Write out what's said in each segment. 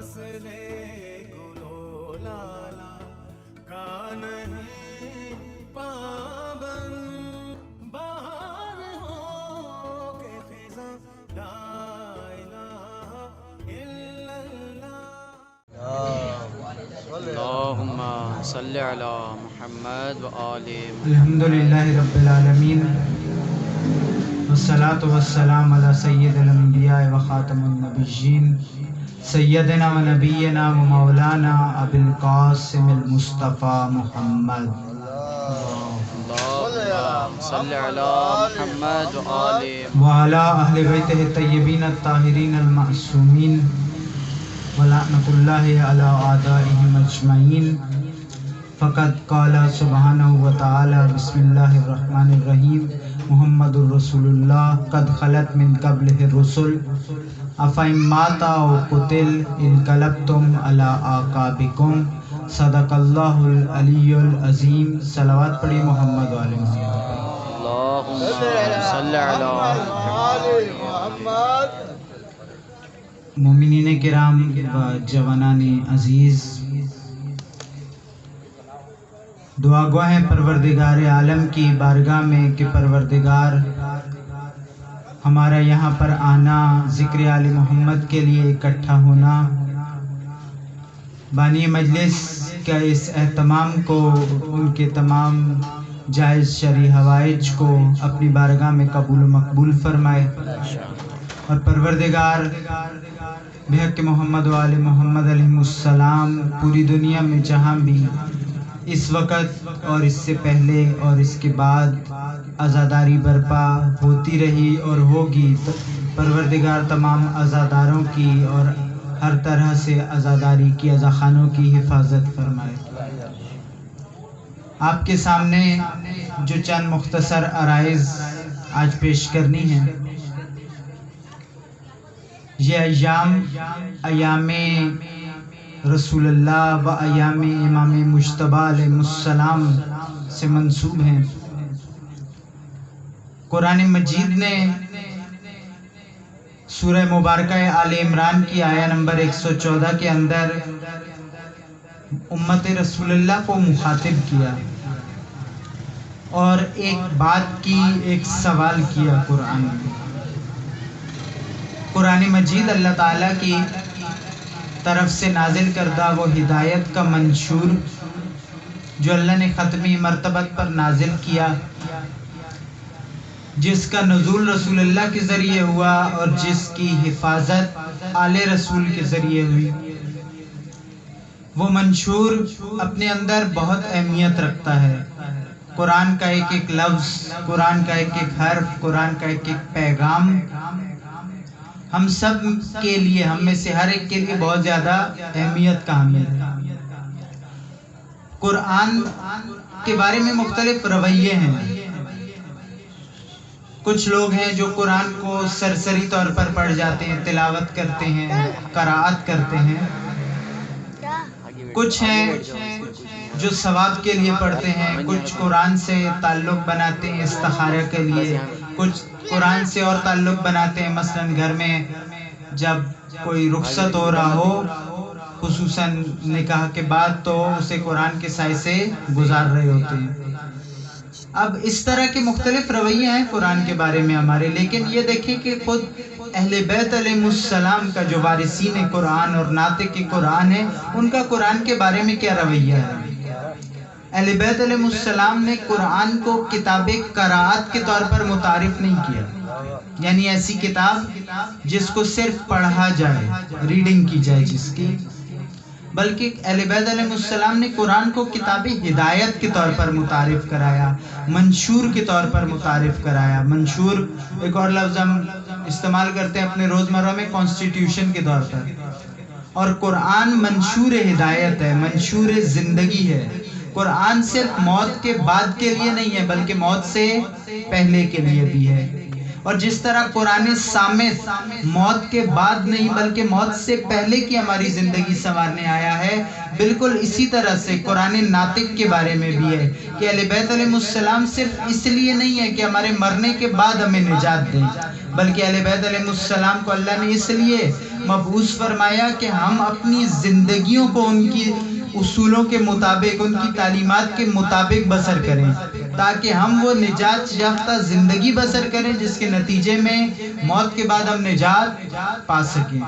فصل گلو لالا کا نہیں پابند بہار ہو کے خزاں لا الہ الا اللہ اللہم صلی علی محمد و آل محمد. الحمدللہ رب العالمین والصلاة والسلام علی سید الانبیاء و خاتم النبیین سیدنا و نبینا و مولانا ابی القاسم المصطفیٰ محمد. اللہم صلی علی محمد و آل محمد. وعلی اہل بیتہ الطیبین الطاہرین المعصومین ولعنۃ اللہ علی اعدائہم اجمعین. فقد قال سبحانہ وتعالی بسم اللہ الرحمن الرحیم محمد الرسول اللہ قد خلت من قبلہ الرسل افإن مات او قتل انقلبتم علی اعقابکم. صدق اللہ العلی العظیم. صلوات پڑھی محمد علیہ محمد. اللہم صلی علی محمد. مومنین کرام و جوانان عزیز، دعا گو ہیں پروردگار عالم کی بارگاہ میں کہ پروردگار ہمارا یہاں پر آنا، ذکر آل محمد کے لیے اکٹھا ہونا، بانی مجلس کا اس اہتمام کو، ان کے تمام جائز شرعی حوائج کو اپنی بارگاہ میں قبول و مقبول فرمائے، اور پروردگار بحق محمد و آل محمد علیہ السلام پوری دنیا میں جہاں بھی اس وقت اور اس سے پہلے اور اس کے بعد عزاداری برپا ہوتی رہی اور ہوگی، پروردگار تمام عزاداروں کی اور ہر طرح سے عزاداری کی عزاخانوں کی حفاظت فرمائے. آپ کے سامنے جو چند مختصر عرائض آج پیش کرنی ہیں، یہ ایام رسول اللہ و ایام امام مجتبی علیہ السلام سے منسوب ہیں. قرآن مجید نے سورہ مبارکہ آل عمران کی آیہ نمبر 114 کے اندر امت رسول اللہ کو مخاطب کیا اور ایک بات کی، ایک سوال کیا. قرآن مجید اللہ تعالیٰ کی طرف سے نازل کردہ وہ ہدایت کا منشور جو اللہ نے ختمی مرتبت پر نازل کیا، جس کا نزول رسول اللہ کے ذریعے ہوا اور جس کی حفاظت آل رسول کے ذریعے ہوئی، وہ منشور اپنے اندر بہت اہمیت رکھتا ہے. قرآن کا ایک ایک لفظ، قرآن کا ایک ایک حرف، قرآن کا ایک ایک پیغام ہم سب کے لیے، ہم میں سے ہر ایک کے لیے بہت زیادہ اہمیت کا حامل ہے. قرآن کے بارے میں مختلف رویے ہیں. کچھ لوگ ہیں جو قرآن کو سرسری طور پر پڑھ جاتے ہیں، تلاوت کرتے ہیں، قرائت کرتے ہیں. کچھ ہیں جو ثواب کے لیے پڑھتے ہیں، کچھ قرآن سے تعلق بناتے ہیں استخارہ کے لیے، کچھ قرآن سے اور تعلق بناتے ہیں مثلا گھر میں جب کوئی رخصت ہو رہا ہو، خصوصاً نکاح کے بعد، تو اسے قرآن کے سائے سے گزار رہے ہوتے ہیں. اب اس طرح کے مختلف رویے ہیں قرآن کے بارے میں ہمارے، لیکن یہ دیکھیں کہ خود اہل بیت علیہ السلام کا جو وارثین قرآن اور ناطق قرآن ہے، ان کا قرآن کے بارے میں کیا رویہ ہے. اہل بیت علیہ السلام نے قرآن کو کتاب قرائت کے طور پر متعارف نہیں کیا، یعنی ایسی کتاب جس کو صرف پڑھا جائے، ریڈنگ کی جائے جس کی، بلکہ اہل بیت علیہ السلام نے قرآن کو کتاب ہدایت کے طور پر متعارف کرایا، منشور کے طور پر متعارف کرایا. منشور ایک اور لفظ ہم استعمال کرتے ہیں اپنے روزمرہ میں کانسٹیٹیوشن کے طور پر، اور قرآن منشور ہدایت ہے، منشور زندگی ہے. قرآن صرف موت کے بعد کے لیے نہیں ہے بلکہ موت سے پہلے کے لیے بھی ہے. اور جس طرح قرآن صامت موت کے بعد نہیں بلکہ موت سے پہلے کی ہماری زندگی سنوارنے آیا ہے، بالکل اسی طرح سے قرآن ناطق کے بارے میں بھی ہے کہ اہل بیت علیہ السلام صرف اس لیے نہیں ہے کہ ہمارے مرنے کے بعد ہمیں نجات دیں، بلکہ اہل بیت علیہ السلام کو اللہ نے اس لیے مبعوث فرمایا کہ ہم اپنی زندگیوں کو ان کی اصولوں کے مطابق، ان کی تعلیمات کے مطابق بسر کریں، تاکہ ہم وہ نجات یافتہ زندگی بسر کریں جس کے نتیجے میں موت کے بعد ہم نجات پا سکیں۔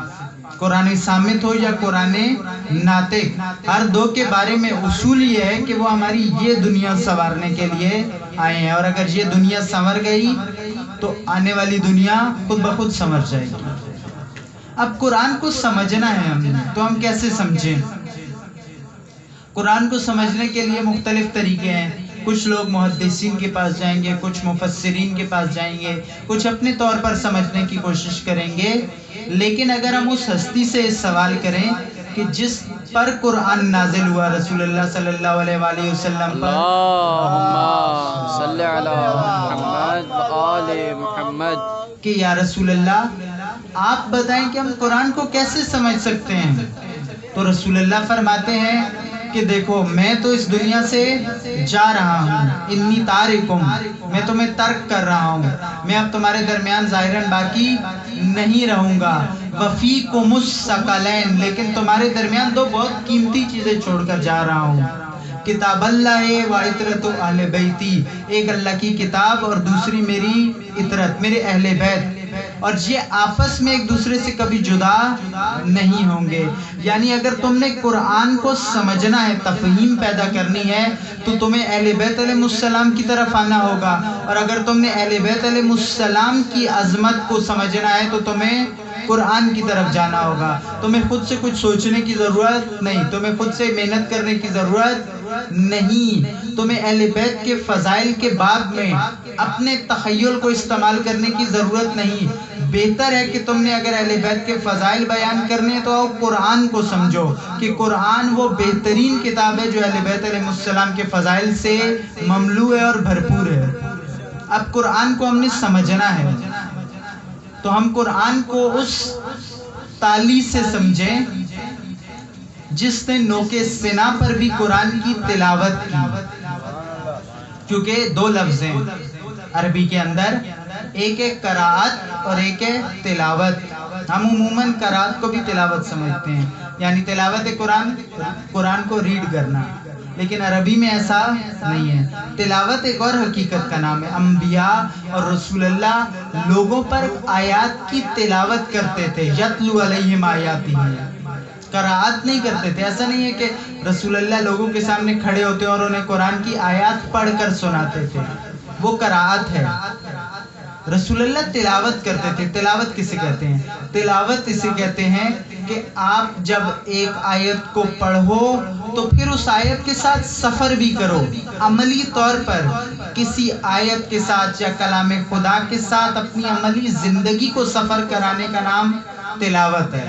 قرآن صامت ہو یا قرآن ناطق، ہر دو کے بارے میں اصول یہ ہے کہ وہ ہماری یہ دنیا سنوارنے کے لیے آئے ہیں، اور اگر یہ دنیا سنور گئی تو آنے والی دنیا خود بخود سنور جائے گی۔ اب قرآن کو سمجھنا ہے ہم نے، تو ہم کیسے سمجھیں؟ قرآن کو سمجھنے کے لیے مختلف طریقے ہیں۔ کچھ لوگ محدثین کے پاس جائیں گے، کچھ مفسرین کے پاس جائیں گے، کچھ اپنے طور پر سمجھنے کی کوشش کریں گے۔ لیکن اگر ہم اس ہستی سے سوال کریں کہ جس پر قرآن نازل ہوا، رسول اللہ صلی اللہ علیہ وآلہ وسلم پر، اللہم صلی علی محمد و آل محمد، کہ یا رسول اللہ آپ بتائیں کہ ہم قرآن کو کیسے سمجھ سکتے ہیں؟ تو رسول اللہ فرماتے ہیں کہ دیکھو میں تو اس دنیا سے جا رہا ہوں، انی تارکم، میں تمہیں ترک کر رہا ہوں، میں اب تمہارے درمیان ظاہراً باقی نہیں رہوں گا، وفیکم الثقلین، لیکن تمہارے درمیان دو بہت قیمتی چیزیں چھوڑ کر جا رہا ہوں، کتاب اللہ و عطرت اہل بیتی، ایک اللہ کی کتاب اور دوسری میری عطرت، میرے اہل بیت، اور یہ آپس میں ایک دوسرے سے کبھی جدا نہیں ہوں گے۔ یعنی اگر تم نے قرآن کو سمجھنا ہے، تفہیم پیدا کرنی ہے، تو تمہیں اہل بیت علیہ السلام کی طرف آنا ہوگا، اور اگر تم نے اہل بیت علیہ السلام کی عظمت کو سمجھنا ہے تو تمہیں قرآن کی طرف جانا ہوگا۔ تمہیں خود سے کچھ سوچنے کی ضرورت نہیں، تمہیں خود سے محنت کرنے کی ضرورت نہیں، تمہیں اہل بیت کے فضائل کے باب میں اپنے تخیل کو استعمال کرنے کی ضرورت نہیں۔ بہتر ہے کہ تم نے اگر اہل بیت کے فضائل بیان کرنے تو آؤ قرآن کو سمجھو، کہ قرآن وہ بہترین کتاب ہے جو اہل بیت علیہ السلام کے فضائل سے مملوء ہے اور بھرپور ہے۔ اب قرآن کو ہم نے سمجھنا ہے تو ہم قرآن کو اس تالی سے سمجھیں جس نے نوک سنا پر بھی قرآن کی تلاوت کی، کیونکہ دو لفظ ہیں عربی کے اندر، ایک ہے قراءت اور ایک ہے تلاوت۔ ہم عموماً قراءت کو بھی تلاوت سمجھتے ہیں، یعنی تلاوت قرآن کو ریڈ کرنا، لیکن عربی میں ایسا نہیں ہے۔ تلاوت ایک اور حقیقت کا نام ہے۔ انبیاء اور رسول اللہ لوگوں پر آیات کی تلاوت کرتے تھے، یتلو علیہم آیاتہ، قراءت نہیں کرتے تھے۔ ایسا نہیں ہے کہ رسول اللہ لوگوں کے سامنے کھڑے ہوتے اور انہیں قرآن کی آیات پڑھ کر سناتے تھے، وہ قراءت ہے۔ رسول اللہ تلاوت کرتے تھے۔ تلاوت کسے کہتے ہیں؟ تلاوت اسے کہتے ہیں کہ آپ جب ایک آیت کو پڑھو تو پھر اس آیت کے ساتھ سفر بھی کرو، عملی طور پر کسی آیت کے ساتھ یا کلام خدا کے ساتھ اپنی عملی زندگی کو سفر کرانے کا نام تلاوت ہے۔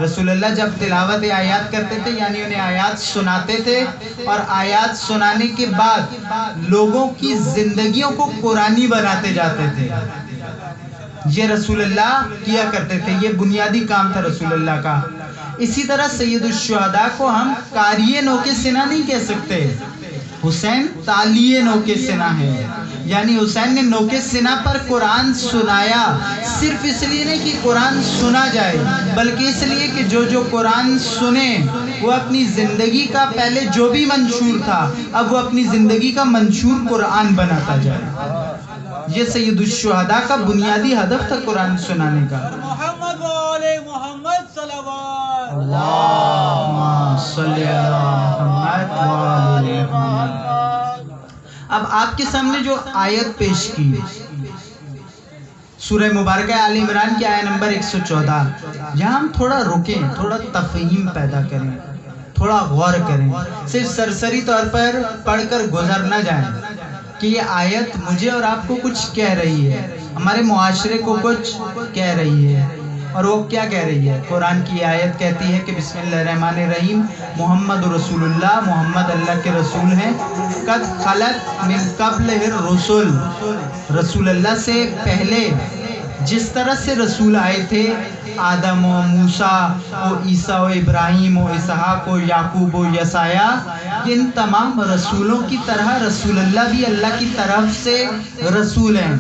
رسول اللہ جب تلاوت آیات کرتے تھے یعنی انہیں آیات سناتے تھے، اور آیات سنانے کے بعد لوگوں کی زندگیوں کو قرآنی بناتے جاتے تھے۔ یہ رسول اللہ کیا کرتے تھے، یہ بنیادی کام تھا رسول اللہ کا۔ اسی طرح سید الشہداء کو ہم قاری نوک سنا نہیں کہہ سکتے، حسین تالی نوک سنا ہے، یعنی حسین نے نوک سنا پر قرآن سنایا، صرف اس لیے نہیں کہ قرآن سنا جائے، بلکہ اس لیے کہ جو قرآن سنے وہ اپنی زندگی کا پہلے جو بھی منشور تھا اب وہ اپنی زندگی کا منشور قرآن بناتا جائے۔ یہ سید الشہداء کا بنیادی ہدف تھا قرآن سنانے کا۔ محمد والے محمد صلوات اللہم صلی علی محمد وآلہ محمد۔ اب آپ کے سامنے جو آیت پیش کی سورہ مبارکہ آل عمران کی آیت نمبر 114، یہاں ہم تھوڑا رکیں، تھوڑا تفہیم پیدا کریں، تھوڑا غور کریں، صرف سرسری طور پر پڑھ کر گزر نہ جائیں کہ یہ آیت مجھے اور آپ کو کچھ کہہ رہی ہے، ہمارے معاشرے کو کچھ کہہ رہی ہے۔ اور وہ کیا کہہ رہی ہے؟ قرآن کی آیت کہتی ہے کہ بسم اللہ الرحمن الرحیم، محمد رسول اللہ، محمد اللہ کے رسول ہیں، قد خلت من قبلہ الرسل، رسول اللہ سے پہلے جس طرح سے رسول آئے تھے، آدم و موسیٰ و عیسیٰ و ابراہیم و اسحاق و یعقوب و یسایہ، ان تمام رسولوں کی طرح رسول اللہ بھی اللہ کی طرف سے رسول ہیں،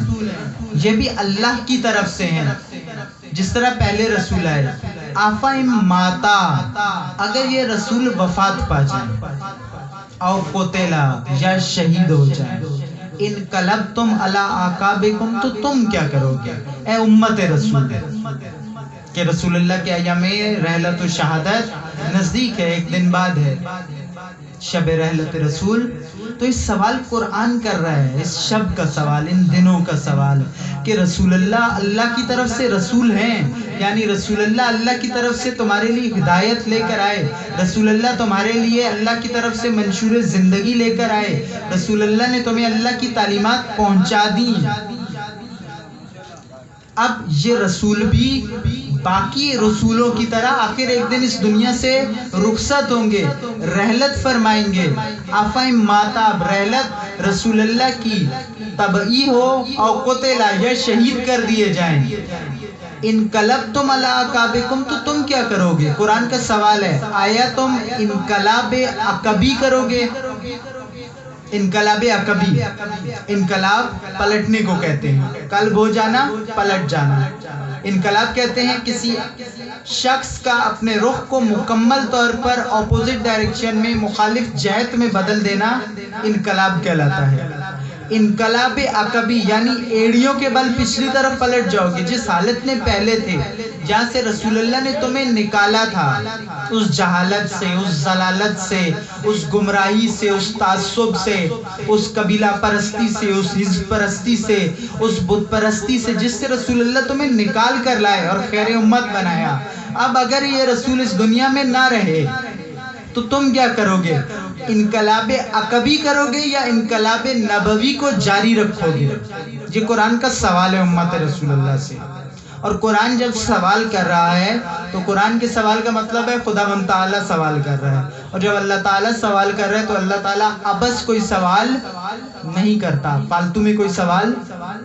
یہ بھی اللہ کی طرف سے ہیں، جس طرح پہلے رسول آئے۔ آفائم ماتا، اگر یہ رسول وفات پا جائیں، او قتلا یا شہید ہو جائیں، انقلبتم علی اعقابکم، تو تم کیا کرو گے اے امت رسول؟ کہ رسول اللہ کے ایام رحلت و شہادت نزدیک ہے، ایک دن بعد ہے شب رحلت رسول. تو اس سوال قرآن کر رہا ہے، اس شب کا سوال، ان دنوں کا سوال، کہ رسول اللہ اللہ کی طرف سے رسول ہیں، یعنی رسول اللہ اللہ کی طرف سے تمہارے لیے ہدایت لے کر آئے، رسول اللہ تمہارے لیے اللہ کی طرف سے منشور زندگی لے کر آئے، رسول اللہ نے تمہیں اللہ کی تعلیمات پہنچا دی. اب یہ رسول بھی باقی رسولوں کی طرح آخر ایک دن اس دنیا سے رخصت ہوں گے، رحلت فرمائیں گے. آفائم ماتا، اب رحلت رسول اللہ کی طبعی ہو او قتلا یا شہید کر دیے جائیں، انقلبتم علی اعقابکم، تو تم کیا کرو گے؟ قرآن کا سوال ہے، آیا تم انقلاب عقبی کرو گے؟ انقلاب عقبی، انقلاب پلٹنے کو کہتے ہیں، قلب ہو جانا، پلٹ جانا. انقلاب کہتے ہیں کسی شخص کا اپنے رخ کو مکمل طور پر اپوزٹ ڈائریکشن میں، مخالف جہت میں بدل دینا انقلاب کہلاتا ہے. انقلاب عقبی یعنی ایڑیوں کے بل پچھلی طرف پلٹ جاؤ گے، جس حالت میں پہلے تھے، جہاں سے رسول اللہ نے تمہیں نکالا تھا، اس جہالت سے، اس ضلالت سے، اس گمراہی سے، اس تعصب سے، اس قبیلہ پرستی سے، اس حزب پرستی سے، اس بت پرستی سے، جس سے رسول اللہ تمہیں نکال کر لائے اور خیر امت بنایا. اب اگر یہ رسول اس دنیا میں نہ رہے تو تم کیا کرو گے؟ انقلاب عقبی کرو گے یا انقلاب نبوی کو جاری رکھو گے؟ یہ قرآن کا سوال ہے امت رسول اللہ سے. اور قرآن جب سوال کر رہا ہے تو قرآن کے سوال کا مطلب ہے خداوند تعالیٰ سوال کر رہا ہے. اور جب اللہ تعالیٰ سوال کر رہا ہے تو اللہ تعالیٰ عبث کوئی سوال نہیں کرتا، فالتو میں کوئی سوال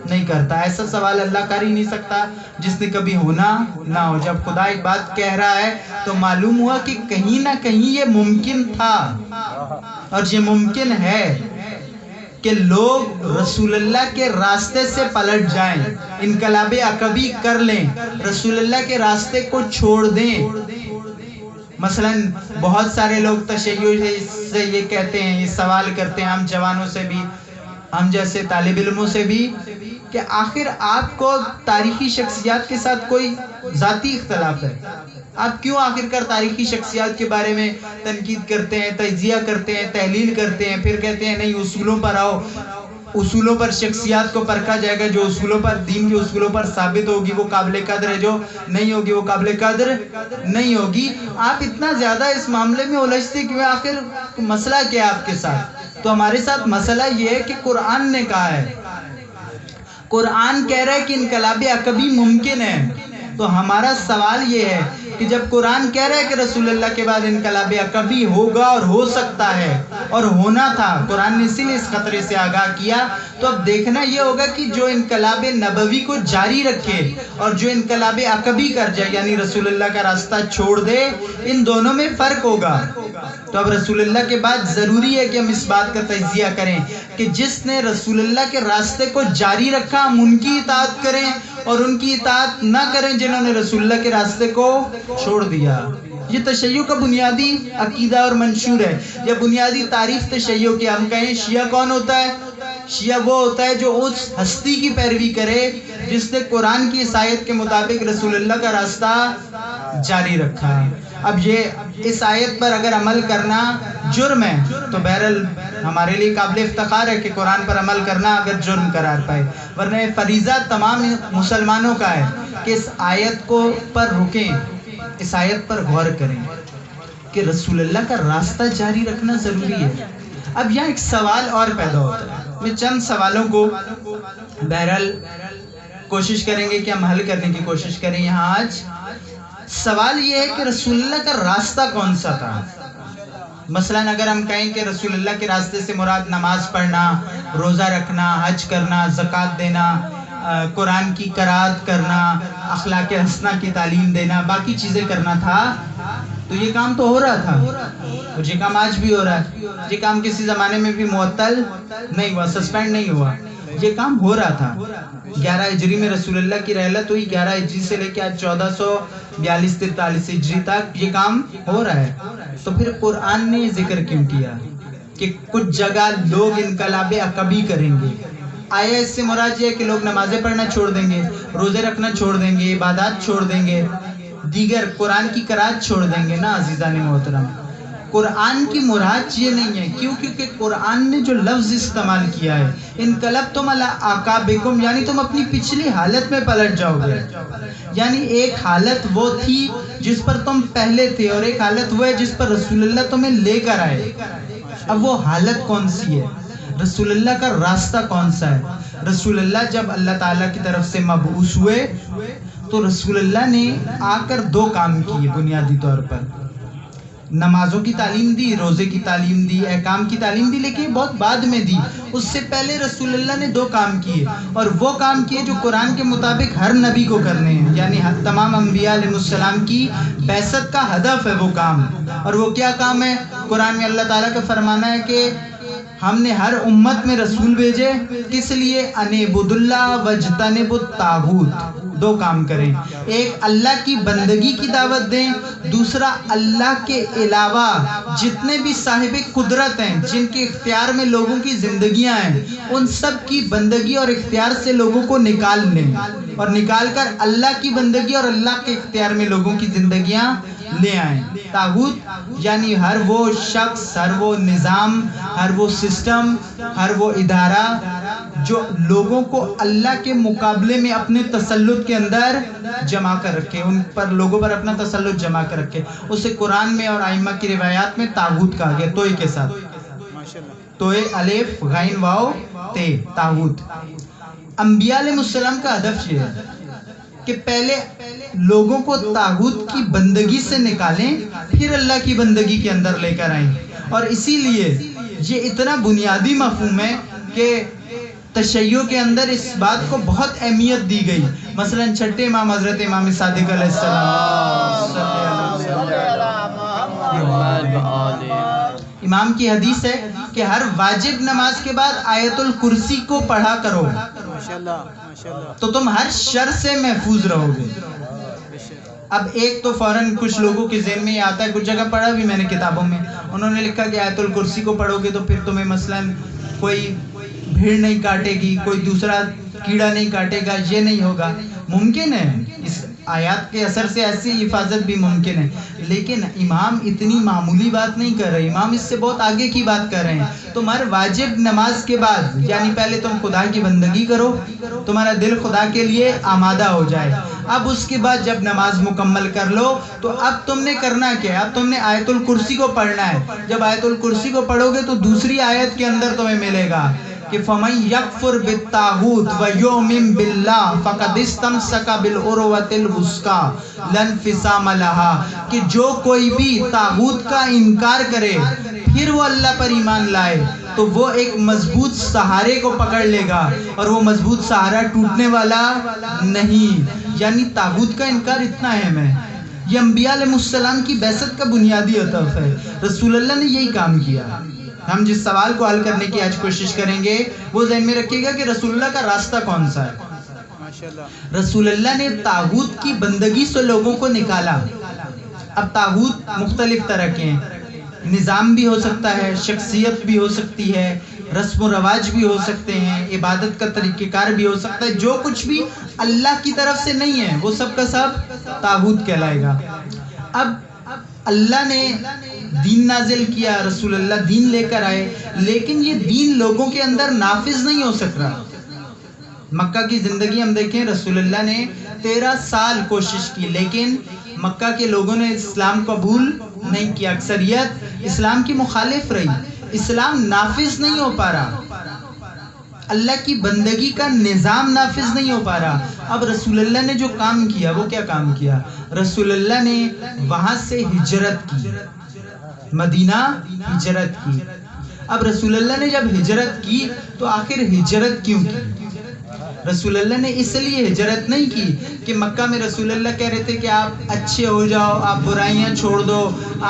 نہیں کرتا. ایسا سوال اللہ کر ہی نہیں سکتا جس نے کبھی ہونا نہ ہو. جب خدا ایک بات کہہ رہا ہے تو معلوم ہوا کہ کہیں نہ کہیں یہ ممکن تھا اور یہ ممکن ہے کہ لوگ رسول اللہ کے راستے سے پلٹ جائیں، انقلاب عقبی کر لیں، رسول اللہ کے راستے کو چھوڑ دیں. مثلا بہت سارے لوگ تشیع سے یہ کہتے ہیں، یہ سوال کرتے ہیں، ہم جوانوں سے بھی، ہم جیسے طالب علموں سے بھی، کہ آخر آپ کو تاریخی شخصیات کے ساتھ کوئی ذاتی اختلاف ہے؟ آپ کیوں آخر کار تاریخی شخصیات کے بارے میں تنقید کرتے ہیں، تجزیہ کرتے ہیں، تحلیل کرتے ہیں، پھر کہتے ہیں نہیں اصولوں پر آؤ، اصولوں پر شخصیات کو پرکھا جائے گا، جو اصولوں پر، دین کے اصولوں پر ثابت ہوگی وہ قابل قدر ہے، جو نہیں ہوگی وہ قابل قدر نہیں ہوگی. آپ اتنا زیادہ اس معاملے میں الجھتے کیوں؟ آخر مسئلہ کیا ہے آپ کے ساتھ؟ تو ہمارے ساتھ مسئلہ یہ ہے کہ قرآن نے کہا ہے، قرآن کہہ رہا ہے کہ انقلاب عقبی ممکن ہے. تو ہمارا سوال یہ ہے کہ جب قرآن کہہ رہا ہے کہ رسول اللہ کے بعد انقلاب عقبی ہوگا اور ہو سکتا ہے اور ہونا تھا، قرآن نے اسی لیے اس خطرے سے آگاہ کیا، تو اب دیکھنا یہ ہوگا کہ جو انقلاب نبوی کو جاری رکھے اور جو انقلاب عقبی کر جائے یعنی رسول اللہ کا راستہ چھوڑ دے، ان دونوں میں فرق ہوگا. تو اب رسول اللہ کے بعد ضروری ہے کہ ہم اس بات کا تجزیہ کریں کہ جس نے رسول اللہ کے راستے کو جاری رکھا ہم ان کی اطاعت کریں اور ان کی اطاعت نہ کریں جنہوں نے رسول اللہ کے راستے کو چھوڑ دیا. یہ تشیع کا بنیادی عقیدہ اور منشور ہے. یہ بنیادی تعریف تشیع کی. ہم کہیں شیعہ کون ہوتا ہے؟ شیعہ وہ ہوتا ہے جو اس ہستی کی پیروی کرے جس نے قرآن کی اس آیت کے مطابق رسول اللہ کا راستہ جاری رکھا. اب یہ اس آیت پر اگر عمل کرنا جرم ہے تو بہرحال ہمارے لیے قابل افتخار ہے کہ قرآن پر عمل کرنا اگر جرم قرار پائے، ورنہ فریضہ تمام مسلمانوں کا ہے کہ اس آیت کو پر رکیں، اس آیت پر غور کریں کہ رسول اللہ کا راستہ جاری رکھنا ضروری ہے. اب یہاں ایک سوال اور پیدا ہوتا ہے. میں چند سوالوں کو بہرحال کوشش کریں گے کہ ہم حل کرنے کی کوشش کریں. یہاں آج سوال یہ ہے کہ رسول اللہ کا راستہ کون سا تھا؟ مثلا اگر ہم کہیں کہ رسول اللہ کے راستے سے مراد نماز پڑھنا، روزہ رکھنا، حج کرنا، زکوٰۃ دینا، قرآن کی قرات کرنا، اخلاق حسنہ کی تعلیم دینا، باقی چیزیں کرنا تھا، تو یہ کام تو ہو رہا تھا اور یہ کام آج بھی ہو رہا ہے. یہ کام کسی زمانے میں بھی معطل نہیں ہوا، سسپینڈ نہیں ہوا، یہ کام ہو رہا تھا. 11 ہجری میں رسول اللہ کی رحلت ہوئی، 11 ہجری سے لے کے آج 42-43 ہجری تک یہ کام ہو رہا ہے. تو پھر قرآن نے ذکر کیوں کیا کہ کچھ جگہ لوگ انقلاب عقبی کریں گے؟ آیا اس سے مراد یہ ہے کہ لوگ نمازیں پڑھنا چھوڑ دیں گے، روزے رکھنا چھوڑ دیں گے، عبادات چھوڑ دیں گے، دیگر قرآن کی قرأت چھوڑ دیں گے؟ نا عزیزان محترم، قرآن کی مراد یہ نہیں ہے. کیوں؟ کیونکہ قرآن نے جو لفظ استعمال کیا ہے انقلبتم علی اعقابکم، یعنی تم اپنی پچھلی حالت میں پلٹ جاؤ گے. یعنی ایک حالت وہ تھی جس پر تم پہلے تھے، اور ایک حالت وہ ہے جس پر رسول اللہ تمہیں لے کر آئے. اب وہ حالت کون سی ہے؟ رسول اللہ کا راستہ کون سا ہے؟ رسول اللہ جب اللہ تعالیٰ کی طرف سے مبعوث ہوئے تو رسول اللہ نے آ کر 2 کام کیے بنیادی طور پر. نمازوں کی تعلیم دی، روزے کی تعلیم دی، احکام کی تعلیم دی، لیکن بہت بعد میں دی. اس سے پہلے رسول اللہ نے 2 کام کیے، اور وہ کام کیے جو قرآن کے مطابق ہر نبی کو کرنے ہیں. یعنی تمام انبیاء علیہ السلام کی بعثت کا ہدف ہے وہ کام. اور وہ کیا کام ہے؟ قرآن میں اللہ تعالیٰ کا فرمانا ہے کہ ہم نے ہر امت میں رسول بھیجے، کس لیے؟ ان اعبدوا اللہ واجتنبوا الطاغوت. 2 کام کریں، ایک اللہ کی بندگی کی دعوت دیں، دوسرا اللہ کے علاوہ جتنے بھی صاحب قدرت ہیں، جن کے اختیار میں لوگوں کی زندگیاں ہیں، ان سب کی بندگی اور اختیار سے لوگوں کو نکال لیں، اور نکال کر اللہ کی بندگی اور اللہ کے اختیار میں لوگوں کی زندگیاں لے آئیں. طاغوت یعنی ہر وہ شخص، ہر وہ نظام، ہر وہ سسٹم، ہر وہ ادارہ جو لوگوں کو اللہ کے مقابلے میں اپنے تسلط کے اندر جمع کر رکھے، ان پر لوگوں پر اپنا تسلط جمع کر رکھے. اسے قرآن میں اور ائمہ کی روایات میں طاغوت کہا گیا، توئے کے ساتھ، توئے الف غین واو تے، طاغوت. انبیاء علیہ السلام کا ہدف یہ ہے کہ پہلے لوگوں کو طاغوت کی بندگی سے نکالیں، پھر اللہ کی بندگی کے اندر لے کر آئیں. اور اسی لیے یہ اتنا بنیادی مفہوم ہے کہ تشیع کے اندر اس بات کو بہت اہمیت دی گئی. مثلا 6 امام حضرت امام صادق علیہ السلام، امام کی حدیث ہے کہ ہر واجب نماز کے بعد آیت الکرسی کو پڑھا کرو تو تم ہر شر سے محفوظ رہو گے. اب ایک تو فوراً کچھ لوگوں کے ذہن میں یہ آتا ہے، کچھ جگہ پڑھا بھی میں نے کتابوں میں، انہوں نے لکھا کہ آیت الکرسی کو پڑھو گے تو پھر تمہیں مثلاً کوئی بھیڑ نہیں کاٹے گی، کوئی دوسرا کیڑا نہیں کاٹے گا، یہ نہیں ہوگا. ممکن ہے اس آیات کے اثر سے ایسی حفاظت بھی ممکن ہے، لیکن امام اتنی معمولی بات نہیں کر رہے، امام اس سے بہت آگے کی بات کر رہے ہیں. تم ہر واجب نماز کے بعد، یعنی پہلے تم خدا کی بندگی کرو، تمہارا دل خدا کے لیے آمادہ ہو جائے. اب اس کے بعد جب نماز مکمل کر لو تو اب تم نے کرنا کیا؟ اب تم نے آیت الکرسی کو پڑھنا ہے. جب آیت الکرسی کو پڑھو گے تو دوسری آیت کے اندر تمہیں ملے گا کہ فَمَن يَكْفُرْ بِالطَّاغُوتِ وَيُؤْمِن بِاللَّهِ فَقَدِ اسْتَمْسَكَ بِالْعُرْوَةِ الْوُثْقَىٰ لَا انفصام لَهَا، کہ جو کوئی بھی طاغوت کا انکار کرے پھر وہ اللہ پر ایمان لائے تو وہ ایک مضبوط سہارے کو پکڑ لے گا، اور وہ مضبوط سہارا ٹوٹنے والا نہیں. یعنی طاغوت کا انکار اتنا اہم ہے. یہ انبیاء علیہ السلام کی بعثت کا بنیادی ہدف ہے. رسول اللہ نے یہی کام کیا. ہم جس سوال کو حل کرنے کی آج کوشش کریں گے وہ ذہن میں رکھیے گا کہ رسول اللہ کا راستہ کون سا ہے. رسول اللہ نے طاغوت کی بندگی سے لوگوں کو نکالا. اب طاغوت مختلف طرح کے ہیں، نظام بھی ہو سکتا ہے، شخصیت بھی ہو سکتی ہے، رسم و رواج بھی ہو سکتے ہیں، عبادت کا طریقہ کار بھی ہو سکتا ہے. جو کچھ بھی اللہ کی طرف سے نہیں ہے وہ سب کا سب طاغوت کہلائے گا. اب اللہ نے دین نازل کیا، رسول اللہ دین لے کر آئے، لیکن یہ دین لوگوں کے اندر نافذ نہیں ہو سک رہا. مکہ کی زندگی ہم دیکھیں، رسول اللہ نے 13 سال کوشش کی، لیکن مکہ کے لوگوں نے اسلام قبول نہیں کیا. اکثریت اسلام کی مخالف رہی، اسلام نافذ نہیں ہو پا رہا، اللہ کی بندگی کا نظام نافذ نہیں ہو پا رہا. اب رسول اللہ نے جو کام کیا وہ کیا کام کیا؟ رسول اللہ نے وہاں سے ہجرت کی، مدینہ ہجرت کی. اب رسول اللہ نے جب ہجرت کی تو آخر ہجرت کیوں کی؟ رسول اللہ نے اس لیے ہجرت نہیں کی کہ مکہ میں رسول اللہ کہہ رہے تھے کہ آپ اچھے ہو جاؤ، آپ برائیاں چھوڑ دو،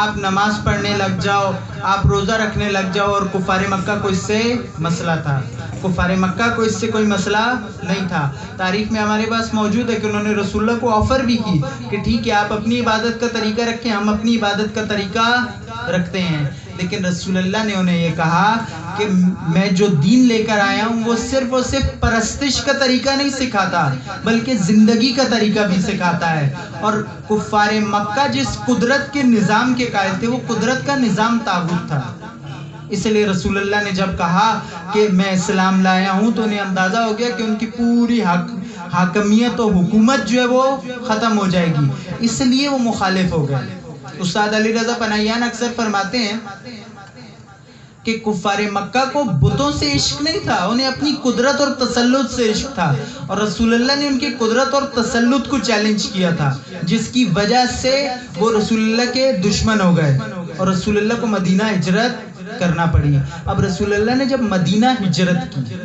آپ نماز پڑھنے لگ جاؤ، آپ روزہ رکھنے لگ جاؤ، اور کفار مکہ کو اس سے مسئلہ تھا. کفار مکہ کو اس سے کوئی مسئلہ نہیں تھا. تاریخ میں ہمارے پاس موجود ہے کہ انہوں نے رسول اللہ کو آفر بھی کی کہ ٹھیک ہے آپ اپنی عبادت کا طریقہ رکھیں, ہم اپنی عبادت کا طریقہ رکھتے ہیں. لیکن رسول اللہ نے انہیں یہ کہا کہ میں جو دین لے کر آیا ہوں وہ صرف اور صرف پرستش کا طریقہ نہیں سکھاتا بلکہ زندگی کا طریقہ بھی سکھاتا ہے. اور کفار مکہ جس قدرت کے نظام کے قائل تھے وہ قدرت کا نظام طاغوت تھا. اس لیے رسول اللہ نے جب کہا کہ میں اسلام لایا ہوں تو انہیں اندازہ ہو گیا کہ ان کی پوری حاکمیت و حکومت جو ہے وہ ختم ہو جائے گی, اس لیے وہ مخالف ہو گئے. استاد علی رضا پناہیان اکثر فرماتے ہیں کہ کفار مکہ کو بتوں سے عشق نہیں تھا, انہیں اپنی قدرت اور تسلط سے عشق تھا, اور رسول اللہ نے ان کی قدرت اور تسلط کو چیلنج کیا تھا جس کی وجہ سے وہ رسول اللہ کے دشمن ہو گئے اور رسول اللہ کو مدینہ ہجرت کرنا پڑی. اب رسول اللہ نے جب مدینہ ہجرت کی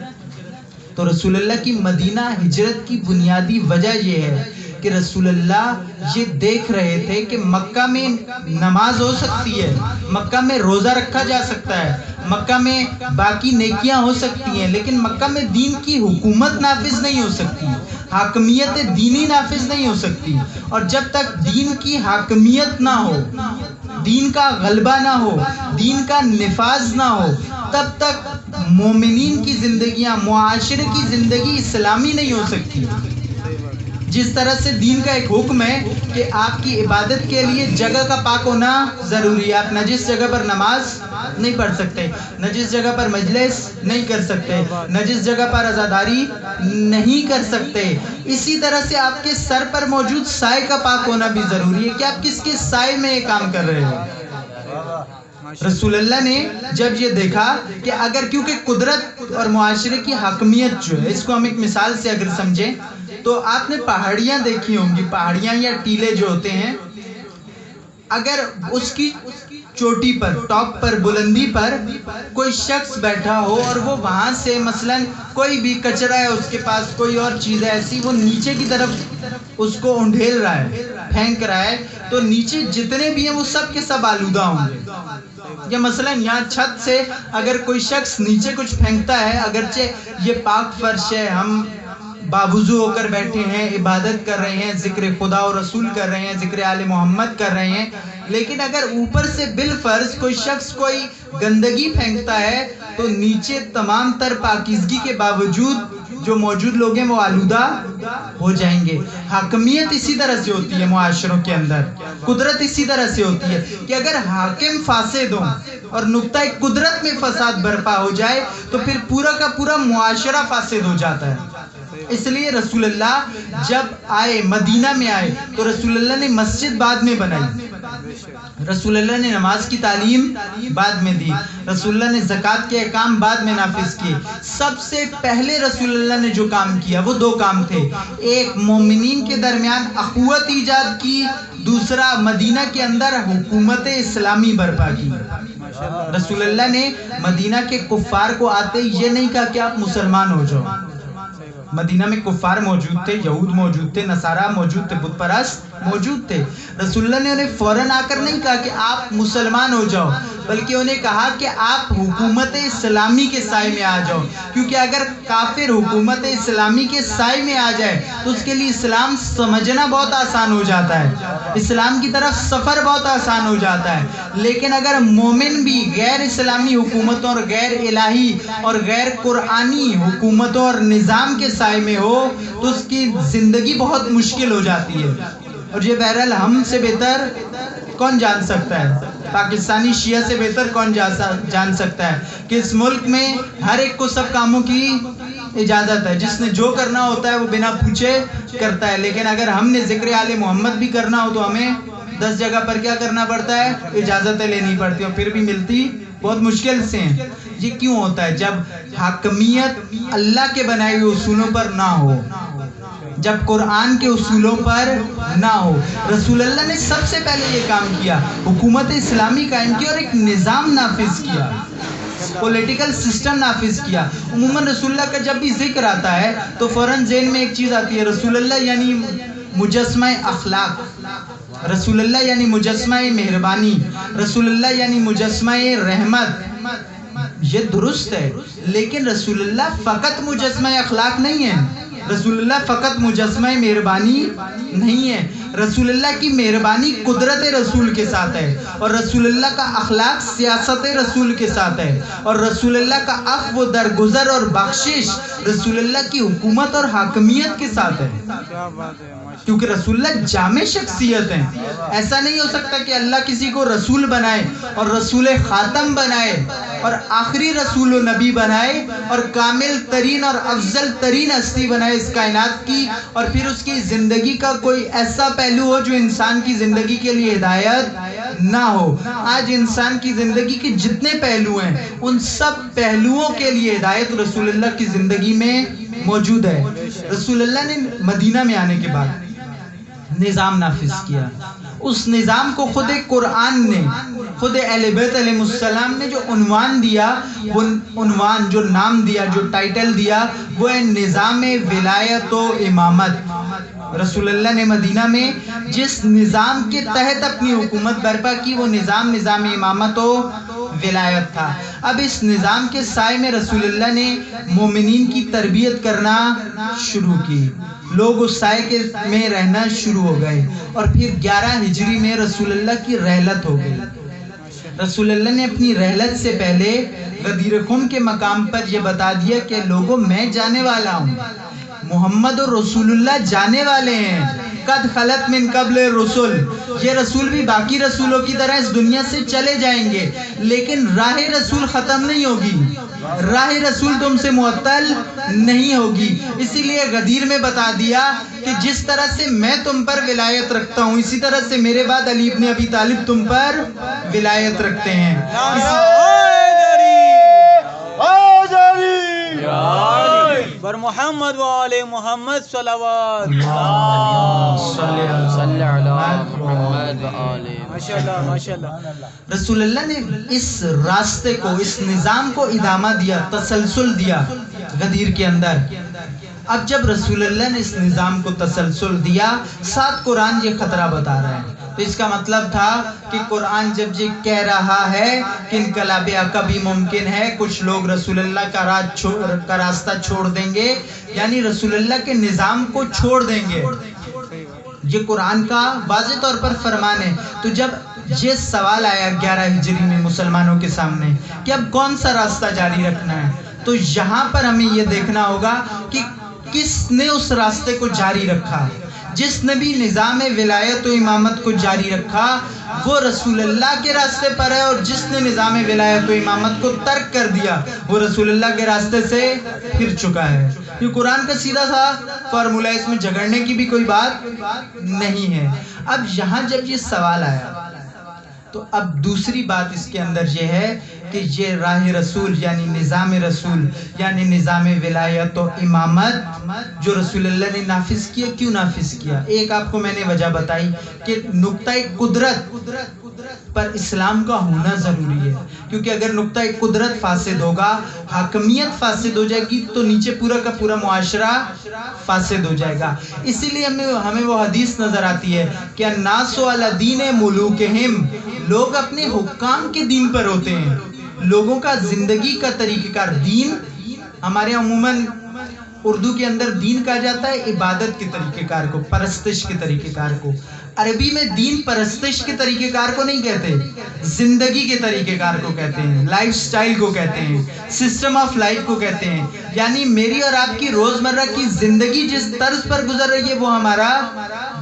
تو رسول اللہ کی مدینہ ہجرت کی بنیادی وجہ یہ ہے کہ رسول اللہ یہ دیکھ رہے تھے کہ مکہ میں نماز ہو سکتی ہے, مکہ میں روزہ رکھا جا سکتا ہے, مکہ میں باقی نیکیاں ہو سکتی ہیں, لیکن مکہ میں دین کی حکومت نافذ نہیں ہو سکتی, حاکمیت دینی نافذ نہیں ہو سکتی. اور جب تک دین کی حاکمیت نہ ہو, دین کا غلبہ نہ ہو, دین کا نفاذ نہ ہو, تب تک مومنین کی زندگیاں, معاشرے کی زندگی اسلامی نہیں ہو سکتی. جس طرح سے دین کا ایک حکم ہے کہ آپ کی عبادت کے لیے جگہ کا پاک ہونا ضروری ہے, آپ نجس جگہ پر نماز نہیں پڑھ سکتے, نجس جگہ پر مجلس نہیں کر سکتے, نجس جگہ پر عزاداری نہیں کر سکتے. اسی طرح سے آپ کے سر پر موجود سائے کا پاک ہونا بھی ضروری ہے کہ آپ کس کے سائے میں یہ کام کر رہے ہو. رسول اللہ نے جب یہ دیکھا کہ اگر کیونکہ قدرت اور معاشرے کی حاکمیت جو ہے, اس کو ہم ایک مثال سے اگر سمجھیں تو آپ نے پہاڑیاں دیکھی ہوں گی, پہاڑیاں یا ٹیلے جو ہوتے ہیں, اگر اس کی چوٹی پر, ٹاپ پر, بلندی پر کوئی شخص بیٹھا ہو اور وہ وہاں سے مثلاً کوئی بھی کچرا ہے اس کے پاس, کوئی اور چیز ہے ایسی, وہ نیچے کی طرف اس کو انڈھیل رہا ہے, پھینک رہا ہے, تو نیچے جتنے بھی ہیں وہ سب کے سب آلودہ ہوں گے. یا مثلاً یہاں چھت سے اگر کوئی شخص نیچے کچھ پھینکتا ہے, اگرچہ یہ پاک فرش ہے, ہم باوضو ہو کر بیٹھے ہیں, عبادت کر رہے ہیں, ذکر خدا و رسول کر رہے ہیں, ذکر آل محمد کر رہے ہیں, لیکن اگر اوپر سے بالفرض کوئی شخص کوئی گندگی پھینکتا ہے تو نیچے تمام تر پاکیزگی کے باوجود جو موجود لوگ ہیں وہ آلودہ ہو جائیں گے. حاکمیت اسی طرح سے ہوتی ہے معاشروں کے اندر, قدرت اسی طرح سے ہوتی ہے کہ اگر حاکم فاسد ہوں اور نقطہ قدرت میں فساد برپا ہو جائے تو پھر پورا کا پورا معاشرہ فاسد ہو جاتا ہے. اس لیے رسول اللہ جب آئے, مدینہ میں آئے, تو رسول اللہ نے مسجد بعد میں بنائی, رسول اللہ نے نماز کی تعلیم بعد میں دی, رسول اللہ نے زکوٰۃ کے احکام بعد میں نافذ کیے. سب سے پہلے رسول اللہ نے جو کام کیا وہ دو کام تھے, ایک مومنین کے درمیان اخوت ایجاد کی, دوسرا مدینہ کے اندر حکومت اسلامی برپا کی. رسول اللہ نے مدینہ کے کفار کو آتے یہ نہیں کہا کہ آپ مسلمان ہو جاؤ. مدینہ میں کفار موجود تھے, یہود موجود تھے, نصارہ موجود تھے, بت پرست موجود تھے. رسول اللہ نے انہیں فوراً آ کر نہیں کہا کہ آپ مسلمان ہو جاؤ, بلکہ انہیں کہا کہ آپ حکومت اسلامی کے سائے میں آ جاؤ, کیونکہ اگر کافر حکومت اسلامی کے سائے میں آ جائے تو اس کے لیے اسلام سمجھنا بہت آسان ہو جاتا ہے, اسلام کی طرف سفر بہت آسان ہو جاتا ہے. لیکن اگر مومن بھی غیر اسلامی حکومتوں اور غیر الہی اور غیر قرآنی حکومتوں اور نظام کے سائے میں ہو تو اس کی زندگی بہت مشکل ہو جاتی ہے. اور یہ بہرحال ہم سے بہتر کون جان سکتا ہے, پاکستانی شیعہ سے بہتر کون جان سکتا ہے کہ اس ملک میں ہر ایک کو سب کاموں کی اجازت ہے, جس نے جو کرنا ہوتا ہے وہ بنا پوچھے کرتا ہے. لیکن اگر ہم نے ذکر آل محمد بھی کرنا ہو تو ہمیں 10 جگہ پر کیا کرنا پڑتا ہے, اجازتیں لینی پڑتی ہیں, اور پھر بھی ملتی بہت مشکل سے ہیں. یہ کیوں ہوتا ہے؟ جب حاکمیت اللہ کے بنائے ہوئے اصولوں پر نہ ہو, جب قرآن کے اصولوں پر نہ ہو. رسول اللہ نے سب سے پہلے یہ کام کیا, حکومت اسلامی قائم کی اور ایک نظام نافذ کیا, پولیٹیکل سسٹم نافذ کیا. عموماً رسول اللہ کا جب بھی ذکر آتا ہے تو فوراً ذہن میں ایک چیز آتی ہے, رسول اللہ یعنی مجسمہ اخلاق, رسول اللہ یعنی مجسمہ مہربانی, رسول اللہ یعنی مجسمہ رحمت, یہ درست ہے، لیکن رسول اللہ فقط مجسمہ اخلاق نہیں ہے، رسول اللہ فقط مجسمہ مہربانی نہیں ہے، رسول اللہ کی مہربانی قدرت رسول کے ساتھ ہے، اور رسول اللہ کا اخلاق سیاست رسول کے ساتھ ہے، اور رسول اللہ کا عفو و درگزر اور بخشش رسول اللہ کی حکومت اور حاکمیت کے ساتھ ہے، کیونکہ رسول اللہ جامع شخصیت ہیں۔ ایسا نہیں ہو سکتا کہ اللہ کسی کو رسول بنائے اور رسول خاتم بنائے اور آخری رسول و نبی بنائے اور کامل ترین اور افضل ترین ہستی بنائے اس کائنات کی، اور پھر اس کی زندگی کا کوئی ایسا پہلو ہو جو انسان کی زندگی کے لیے ہدایت نہ ہو۔ آج انسان کی زندگی کے جتنے پہلو ہیں ان سب پہلوؤں کے لیے ہدایت رسول اللہ کی زندگی میں موجود ہے۔ رسول اللہ نے مدینہ میں آنے کے بعد نظام نافذ کیا، اس نظام کو خود قرآن نے، خود اہل بیت علیہ السلام نے جو عنوان دیا، وہ عنوان جو نام دیا، جو ٹائٹل دیا، وہ ہے نظام ولایت و امامت۔ رسول اللہ نے مدینہ میں جس نظام کے تحت اپنی حکومت برپا کی وہ نظام امامت و ولایت تھا۔ اب اس نظام کے سائے میں رسول اللہ نے مومنین کی تربیت کرنا شروع کی، لوگ اس سائے میں رہنا شروع ہو گئے، اور پھر 11 ہجری میں رسول اللہ کی رحلت ہو گئی۔ رسول اللہ نے اپنی رحلت سے پہلے غدیر خم کے مقام پر یہ بتا دیا کہ لوگوں میں جانے والا ہوں، محمد اور رسول اللہ جانے والے ہیں، قد خلت من قبل رسول، یہ رسول بھی باقی رسولوں کی طرح اس دنیا سے چلے جائیں گے، لیکن راہ رسول ختم نہیں ہوگی، راہ رسول تم سے معطل نہیں ہوگی۔ اسی لیے غدیر میں بتا دیا کہ جس طرح سے میں تم پر ولایت رکھتا ہوں، اسی طرح سے میرے بعد علی ابن ابی طالب تم پر ولایت رکھتے ہیں۔ بر محمد و آل محمد صلوات۔ صلی علی محمد و آل ماشاءاللہ ماشاءاللہ۔ رسول اللہ نے اس راستے کو، اس نظام کو ادامہ دیا، تسلسل دیا غدیر کے اندر۔ اب جب رسول اللہ نے اس نظام کو تسلسل دیا، ساتھ قرآن یہ خطرہ بتا رہا ہے، تو اس کا مطلب تھا کہ قرآن جب یہ کہہ رہا ہے کہ انقلاب کبھی ممکن ہے، کچھ لوگ رسول اللہ کا راستہ چھوڑ دیں گے، یعنی رسول اللہ کے نظام کو چھوڑ دیں گے، یہ قرآن کا واضح طور پر فرمان ہے۔ تو جب یہ سوال آیا 11 ہجری میں مسلمانوں کے سامنے کہ اب کون سا راستہ جاری رکھنا ہے، تو یہاں پر ہمیں یہ دیکھنا ہوگا کہ کس نے اس راستے کو جاری رکھا۔ جس نے بھی نظام ولایت و امامت کو جاری رکھا وہ رسول اللہ کے راستے پر ہے، اور جس نے نظام ولایت و امامت کو ترک کر دیا وہ رسول اللہ کے راستے سے پھر چکا ہے۔ یہ قرآن کا سیدھا سا فارمولہ، اس میں جھگڑنے کی بھی کوئی بات نہیں ہے۔ اب یہاں جب یہ سوال آیا تو اب دوسری بات اس کے اندر یہ ہے کہ یہ راہ رسول یعنی نظام رسول یعنی نظام ولایت و امامت جو رسول اللہ نے نافذ کیا، کیوں نافذ کیا؟ ایک آپ کو میں نے وجہ بتائی کہ نقطہ قدرت پر اسلام کا ہونا ضروری ہے، کیونکہ اگر نقطہ قدرت فاسد ہوگا، حاکمیت فاسد ہو جائے گی، تو نیچے پورا کا پورا معاشرہ فاسد ہو جائے گا۔ اسی لیے ہمیں وہ حدیث نظر آتی ہے کہ الناس علی دین ملوکہم، لوگ اپنے حکام کے دین پر ہوتے ہیں۔ لوگوں کا زندگی کا طریقہ کار، دین ہمارے عموماً اردو کے اندر دین کہا جاتا ہے عبادت کے طریقہ کار کو، پرستش کے طریقہ کار کو۔ عربی میں دین پرستش کے طریقہ کار کو نہیں کہتے، زندگی کے طریقہ کار کو کہتے ہیں، لائف سٹائل کو کہتے ہیں، سسٹم آف لائف کو کہتے ہیں، یعنی میری اور آپ کی روزمرہ کی زندگی جس طرز پر گزر رہی ہے وہ ہمارا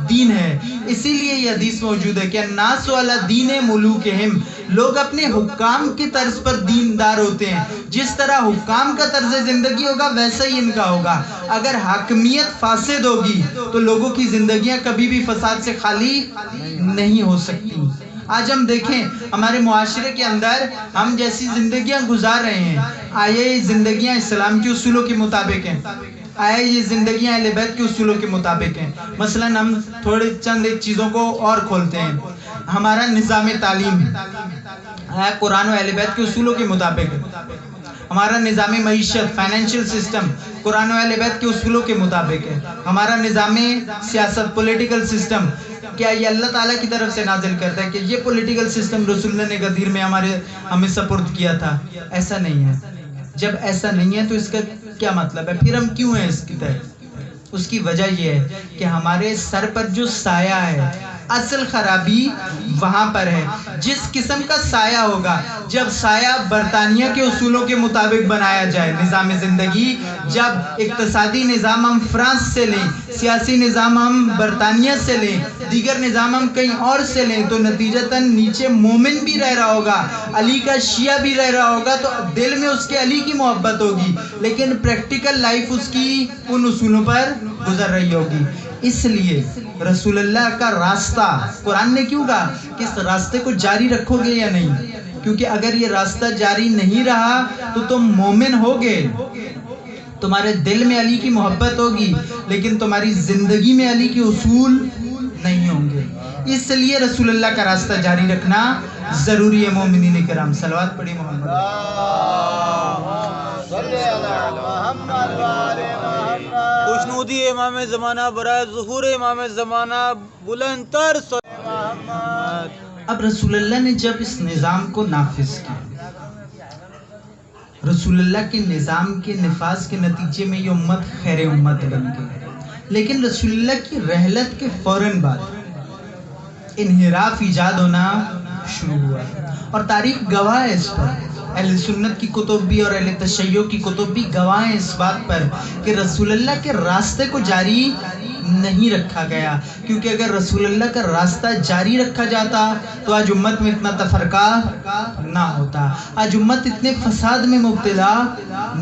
دین ہے۔ اسی لیے یہ حدیث موجود ہے کہ الناس علی دین ملوکہم، لوگ اپنے حکام کی طرز پر دیندار ہوتے ہیں۔ جس طرح حکام کا طرز زندگی ہوگا ویسا ہی ان کا ہوگا۔ اگر حاکمیت فاسد ہوگی تو لوگوں کی زندگیاں کبھی بھی فساد سے خالی نہیں ہو سکتی۔ آج ہم دیکھیں ہمارے معاشرے کے اندر ہم جیسی زندگیاں گزار رہے ہیں، آیا یہ زندگیاں اسلام کے اصولوں کے مطابق ہیں؟ آیا یہ زندگیاں اہل بیت کے اصولوں کے مطابق ہیں؟ مثلا ہم تھوڑے چند ایک چیزوں کو اور کھولتے ہیں۔ ہمارا نظام تعلیم آیا قرآن و اہل بیت کے اصولوں کے مطابق ہے؟ ہمارا نظام معیشت، فائنینشیل سسٹم قرآن و اہل بیت کے اصولوں کے مطابق ہے؟ ہمارا نظام سیاست، پولیٹیکل سسٹم کیا یہ اللہ تعالیٰ کی طرف سے نازل کرتا ہے کہ یہ پولیٹیکل سسٹم رسول اللہ نے غدیر میں ہمیں سپرد کیا تھا؟ ایسا نہیں ہے۔ جب ایسا نہیں ہے تو اس کا کیا مطلب ہے؟ پھر ہم کیوں ہیں اس کی طرف؟ اس کی وجہ یہ ہے کہ ہمارے سر پر جو سایہ ہے، اصل خرابی وہاں پر ہے۔ جس قسم کا سایہ ہوگا، جب سایہ برطانیہ کے اصولوں کے مطابق بنایا جائے نظام زندگی، جب اقتصادی نظام ہم فرانس سے لیں، سیاسی نظام ہم برطانیہ سے لیں، دیگر نظام ہم کہیں اور سے لیں، تو نتیجتاً نیچے مومن بھی رہ رہا ہوگا، علی کا شیعہ بھی رہ رہا ہوگا، تو دل میں اس کے علی کی محبت ہوگی، لیکن پریکٹیکل لائف اس کی ان اصولوں پر گزر رہی ہوگی۔ اس لیے رسول اللہ کا راستہ، قرآن نے کیوں کہا کہ اس راستے کو جاری رکھو گے یا نہیں؟ کیونکہ اگر یہ راستہ جاری نہیں رہا تو تم مومن ہوگے، تمہارے دل میں علی کی محبت ہوگی، لیکن تمہاری زندگی میں علی کے اصول نہیں ہوں گے۔ اس لیے رسول اللہ کا راستہ جاری رکھنا ضروری ہے۔ مومنین کرام صلوات پڑھی محمد۔ خوشنودی امام زمانہ برائے ظہور امام زمانہ بلند تر اب رسول اللہ نے جب اس نظام کو نافذ کیا، رسول اللہ کے نظام کے نفاذ کے نتیجے میں یہ امت خیر امت بن گئی، لیکن رسول اللہ کی رحلت کے فوراً بعد انحراف ایجاد ہونا شروع ہوا، اور تاریخ گواہ ہے اس پر۔ اہل سنت کی کتب بھی اور اہل تشیع کی کتب بھی گواہ ہیں اس بات پر کہ رسول اللہ کے راستے کو جاری نہیں رکھا گیا، کیونکہ اگر رسول اللہ کا راستہ جاری رکھا جاتا تو آج امت میں اتنا تفرقہ نہ ہوتا، آج امت اتنے فساد میں مبتلا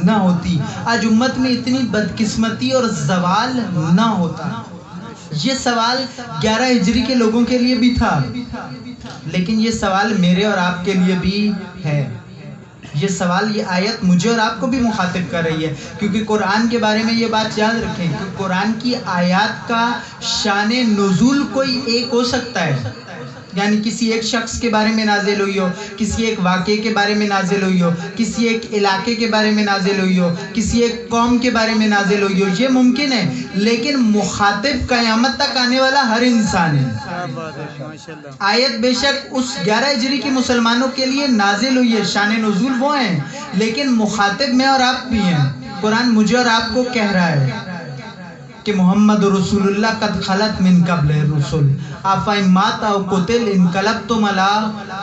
نہ ہوتی، آج امت میں اتنی بدقسمتی اور زوال نہ ہوتا۔ یہ سوال 11 ہجری کے لوگوں کے لیے بھی تھا، لیکن یہ سوال میرے اور آپ کے لیے بھی ہے۔ یہ سوال، یہ آیت مجھے اور آپ کو بھی مخاطب کر رہی ہے، کیونکہ قرآن کے بارے میں یہ بات یاد رکھیں کہ قرآن کی آیات کا شان نزول کوئی ایک ہو سکتا ہے، یعنی کسی ایک شخص کے بارے میں نازل ہوئی ہو، کسی ایک واقعے کے بارے میں نازل ہوئی ہو، کسی ایک علاقے کے بارے میں نازل ہوئی ہو، کسی ایک قوم کے بارے میں نازل ہوئی ہو، یہ ممکن ہے، لیکن مخاطب قیامت تک آنے والا ہر انسان ہے۔ آیت بے شک اس 11 ہجری کے مسلمانوں کے لیے نازل ہوئی ہے، شان نزول وہ ہیں، لیکن مخاطب میں اور آپ بھی ہیں۔ قرآن مجھے اور آپ کو کہہ رہا ہے کہ محمد رسول اللہ قد خلت من قبل الرسل افإن مات او قتل انقلبتم علی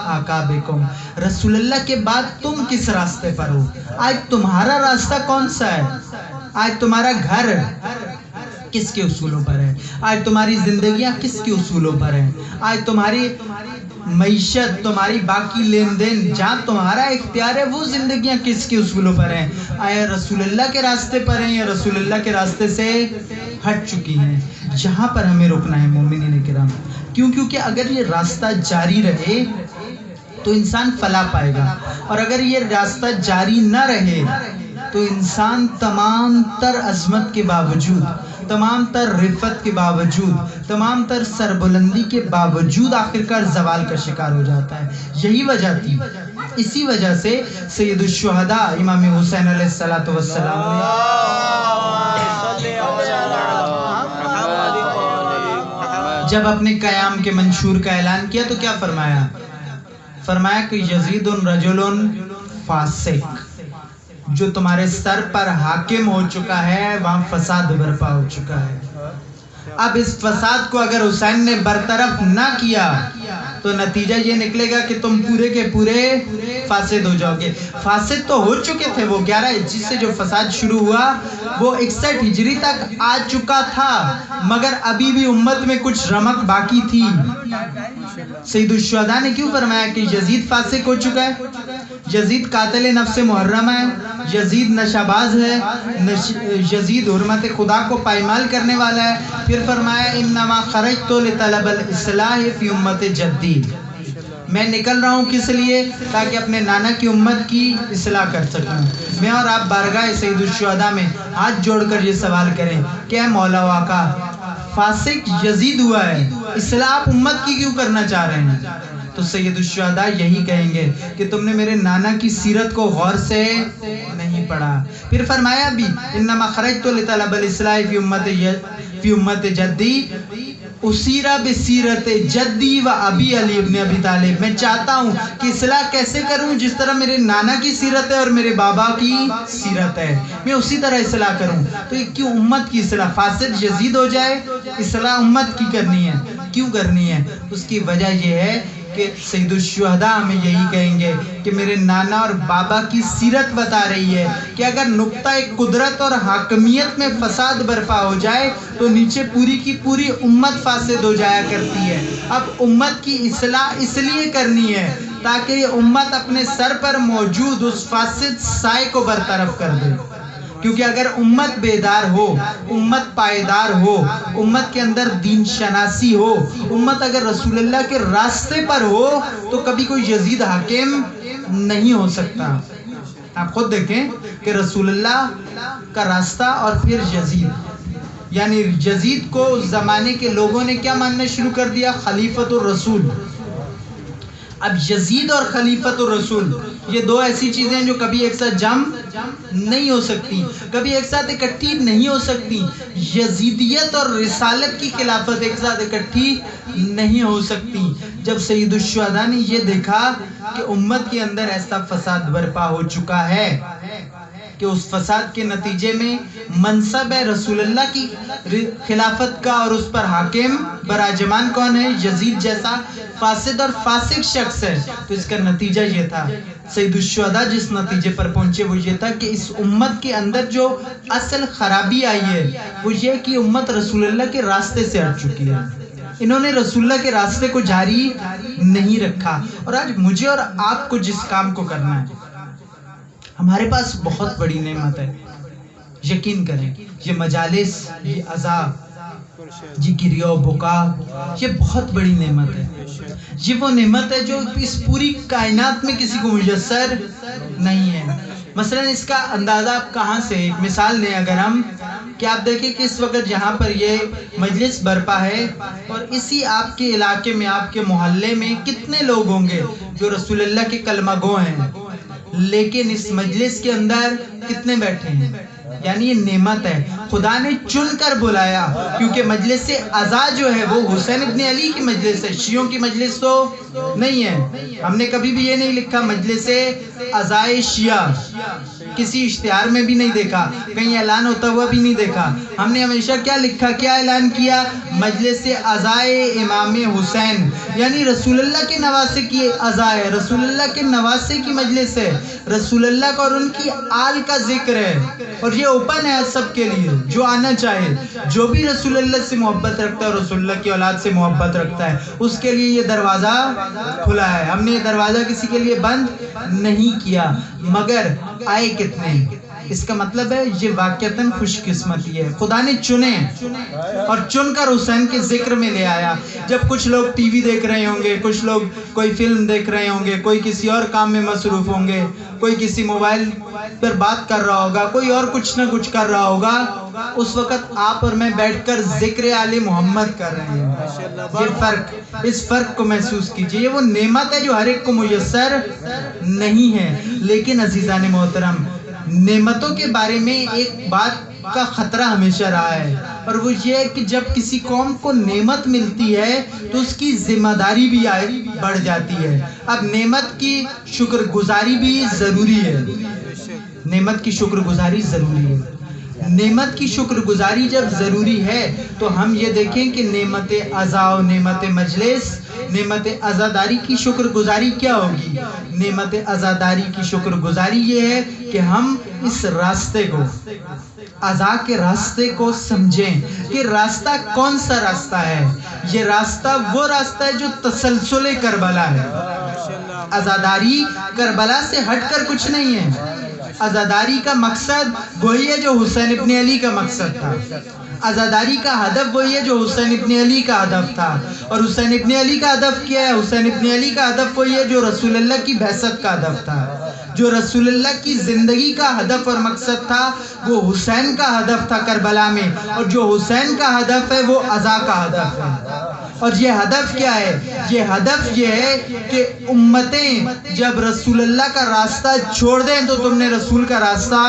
اعقابکم۔ رسول اللہ کے بعد تم کس راستے پر ہو؟ آج تمہارا راستہ کون سا ہے؟ آج تمہارا گھر کس کے اصولوں پر ہے؟ آج تمہاری زندگیاں کس کے اصولوں پر ہیں؟ آج تمہاری معیشت، تمہاری باقی لین دین، جہاں تمہارا اختیار ہے، وہ زندگیاں کس کے اصولوں پر ہیں؟ آیا رسول اللہ کے راستے پر ہیں یا رسول اللہ کے راستے سے ہٹ چکی ہیں؟ جہاں پر ہمیں رکنا ہے مومنین کرام، کیونکہ اگر یہ راستہ جاری رہے تو انسان فلاح پائے گا، اور اگر یہ راستہ جاری نہ رہے تو انسان تمام تر عظمت کے باوجود، تمام تر رفت کے باوجود، تمام تر سربلندی کے باوجود آخرکار زوال کا شکار ہو جاتا ہے۔ یہی وجہ تھی، اسی وجہ سے سید الشہداء امام حسین علیہ السلام جب اپنے قیام کے منشور کا اعلان کیا تو کیا فرمایا؟ فرمایا کہ یزید رجل فاسق، جو تمہارے سر پر حاکم ہو چکا ہے وہاں فساد برپا ہو چکا ہے۔ اب اس فساد کو اگر حسین نے برطرف نہ کیا تو نتیجہ یہ نکلے گا کہ تم پورے کے پورے فاسد ہو جاؤ گے۔ فاسد تو ہو چکے تھے، وہ 11 ہجری سے جو فساد شروع ہوا وہ 61 ہجری تک آ چکا تھا، مگر ابھی بھی امت میں کچھ رمق باقی تھی۔ سید الشہداء نے کیوں فرمایا کہ یزید فاسق ہو چکا ہے؟ یزید قاتل نفس محرم ہے، یزید نشہ باز ہے، یزید حرمت خدا کو پائمال کرنے والا ہے۔ پھر فرمایا انما خرجت لطلب الاصلاح فی امت جدی، میں نکل رہا ہوں کس لیے؟ تاکہ اپنے نانا کی امت کی اصلاح کر سکوں۔ میں اور آپ بارگاہ سید الشہداء میں ہاتھ جوڑ کر یہ سوال کریں کہ اے مولا و آقا، فاسق یزید ہوا ہے، اصلاح آپ امت کی کیوں کرنا چاہ رہے ہیں؟ تو سید الشہداء یہی کہیں گے کہ تم نے میرے نانا کی سیرت کو غور سے نہیں پڑھا۔ پھر فرمایا بھی انما خرجت لطلب الاصلاح فی امت جدی اسیرہ بسیرت جدی و ابی علی ابن ابی طالب، میں چاہتا ہوں کہ اصلاح کیسے کروں جس طرح میرے نانا کی سیرت ہے اور میرے بابا کی سیرت ہے، میں اسی طرح اصلاح کروں۔ تو یہ کیوں امت کی اصلاح؟ فاسد یزید ہو جائے، اصلاح امت کی کرنی ہے، کیوں کرنی ہے؟ اس کی وجہ یہ ہے کہ سید الشہداء ہمیں یہی کہیں گے کہ میرے نانا اور بابا کی سیرت بتا رہی ہے کہ اگر نقطہ قدرت اور حاکمیت میں فساد برپا ہو جائے تو نیچے پوری کی پوری امت فاسد ہو جایا کرتی ہے۔ اب امت کی اصلاح اس لیے کرنی ہے تاکہ یہ امت اپنے سر پر موجود اس فاسد سائے کو برطرف کر دے، کیونکہ اگر امت بیدار ہو، امت پائیدار ہو، امت کے اندر دین شناسی ہو، امت اگر رسول اللہ کے راستے پر ہو تو کبھی کوئی یزید حاکم نہیں ہو سکتا۔ آپ خود دیکھیں کہ رسول اللہ کا راستہ اور پھر یزید، یعنی یزید کو اس زمانے کے لوگوں نے کیا ماننا شروع کر دیا؟ خلیفۃ الرسول۔ اب یزید اور خلیفۃ الرسول یہ دو ایسی چیزیں جو کبھی ایک ساتھ جمع نہیں ہو سکتی، کبھی ایک ساتھ اکٹھی نہیں ہو سکتی۔ یزیدیت اور رسالت کی خلافت ایک ساتھ اکٹھی نہیں ہو سکتی۔ جب سید الشہداء نے یہ دیکھا کہ امت کے اندر ایسا فساد برپا ہو چکا ہے کہ اس فساد کے نتیجے میں منصب ہے رسول اللہ کی خلافت کا اور اس پر حاکم براجمان کون ہے؟ یزید جیسا فاسد اور فاسق شخص ہے۔ تو اس کا نتیجہ یہ تھا، سید الشہداء جس نتیجے پر پہنچے وہ یہ تھا کہ اس امت کے اندر جو اصل خرابی آئی ہے وہ یہ کہ امت رسول اللہ کے راستے سے ہٹ چکی ہے، انہوں نے رسول اللہ کے راستے کو جاری نہیں رکھا۔ اور آج مجھے اور آپ کو جس کام کو کرنا ہے، ہمارے پاس بہت بڑی نعمت ہے، یقین کریں، یہ مجالس، یہ عزا، یہ گریہ و بکا، یہ بہت بڑی نعمت ہے۔ یہ وہ نعمت ہے جو اس پوری کائنات میں کسی کو میسر نہیں ہے۔ مثلا اس کا اندازہ آپ کہاں سے، ایک مثال لیں اگر ہم، کہ آپ دیکھیں کہ اس وقت جہاں پر یہ مجلس برپا ہے اور اسی آپ کے علاقے میں، آپ کے محلے میں کتنے لوگ ہوں گے جو رسول اللہ کے کلمہ گو ہیں، لیکن اس مجلس کے اندر کتنے بیٹھے ہیں؟ یعنی یہ نعمت ہے، خدا نے چن کر بلایا، کیونکہ مجلس عزا جو ہے وہ حسین ابن علی کی مجلس ہے، شیعوں کی مجلس تو نہیں ہے۔ ہم نے کبھی بھی یہ نہیں لکھا مجلس عزائے شیعہ، کسی اشتہار میں بھی نہیں دیکھا، کہیں اعلان ہوتا ہوا بھی نہیں دیکھا۔ ہم نے ہمیشہ کیا لکھا، کیا اعلان کیا؟ مجلس عزائے امام حسین، یعنی رسول اللہ کے نواسے کی عزا ہے، رسول اللہ کے نواسے کی مجلس ہے، رسول اللہ کا اور ان کی آل کا ذکر ہے، اور یہ اوپن ہے سب کے لیے، جو آنا چاہے، جو بھی رسول اللہ سے محبت رکھتا ہے، رسول اللہ کی اولاد سے محبت رکھتا ہے، اس کے لیے یہ دروازہ کھلا ہے۔ ہم نے یہ دروازہ کسی کے لیے بند نہیں کیا، مگر آئے کتنے؟ اس کا مطلب ہے یہ واقعتاً خوش قسمتی ہے، خدا نے چنے اور چن کر حسین کے ذکر میں لے آیا۔ جب کچھ لوگ ٹی وی دیکھ رہے ہوں گے، کچھ لوگ کوئی فلم دیکھ رہے ہوں گے، کوئی کسی اور کام میں مصروف ہوں گے، کوئی کسی موبائل پر بات کر رہا ہوگا، کوئی اور کچھ نہ کچھ کر رہا ہوگا، اس وقت آپ اور میں بیٹھ کر ذکر آل محمد کر رہے ہیں۔ یہ فرق، اس فرق کو محسوس کیجئے، یہ وہ نعمت ہے جو ہر ایک کو میسر نہیں ہے۔ لیکن عزیزان محترم، نعمتوں کے بارے میں ایک بات کا خطرہ ہمیشہ رہا ہے، اور وہ یہ ہے کہ جب کسی قوم کو نعمت ملتی ہے تو اس کی ذمہ داری بھی بڑھ جاتی ہے۔ اب نعمت کی شکر گزاری بھی ضروری ہے، نعمت کی شکر گزاری ضروری ہے۔ نعمت کی شکر گزاری جب ضروری ہے تو ہم یہ دیکھیں کہ نعمت عزا و نعمت مجلس، نعمت عزاداری کی شکر گزاری کیا ہوگی؟ نعمت عزاداری کی شکر گزاری یہ ہے کہ ہم اس راستے کو، عزا کے راستے کو سمجھیں کہ راستہ کون سا راستہ ہے۔ یہ راستہ وہ راستہ ہے جو تسلسل کربلا ہے۔ عزاداری کربلا سے ہٹ کر کچھ نہیں ہے۔ عزاداری کا مقصد وہی ہے جو حسین ابن علی کا مقصد تھا، عزاداری کا ہدف وہی ہے جو حسین ابن علی کا ہدف تھا، اور حسین ابن علی کا ہدف کیا ہے؟ حسین ابن علی کا ہدف وہی ہے جو رسول اللہ کی بعثت کا ہدف تھا، جو رسول اللہ کی زندگی کا ہدف اور مقصد تھا، وہ حسین کا ہدف تھا کربلا میں، اور جو حسین کا ہدف ہے وہ عزا کا ہدف ہے۔ اور یہ ہدف کیا ہے؟ یہ ہدف یہ ہے کہ امتیں جب رسول اللہ کا راستہ چھوڑ دیں تو تم نے رسول کا راستہ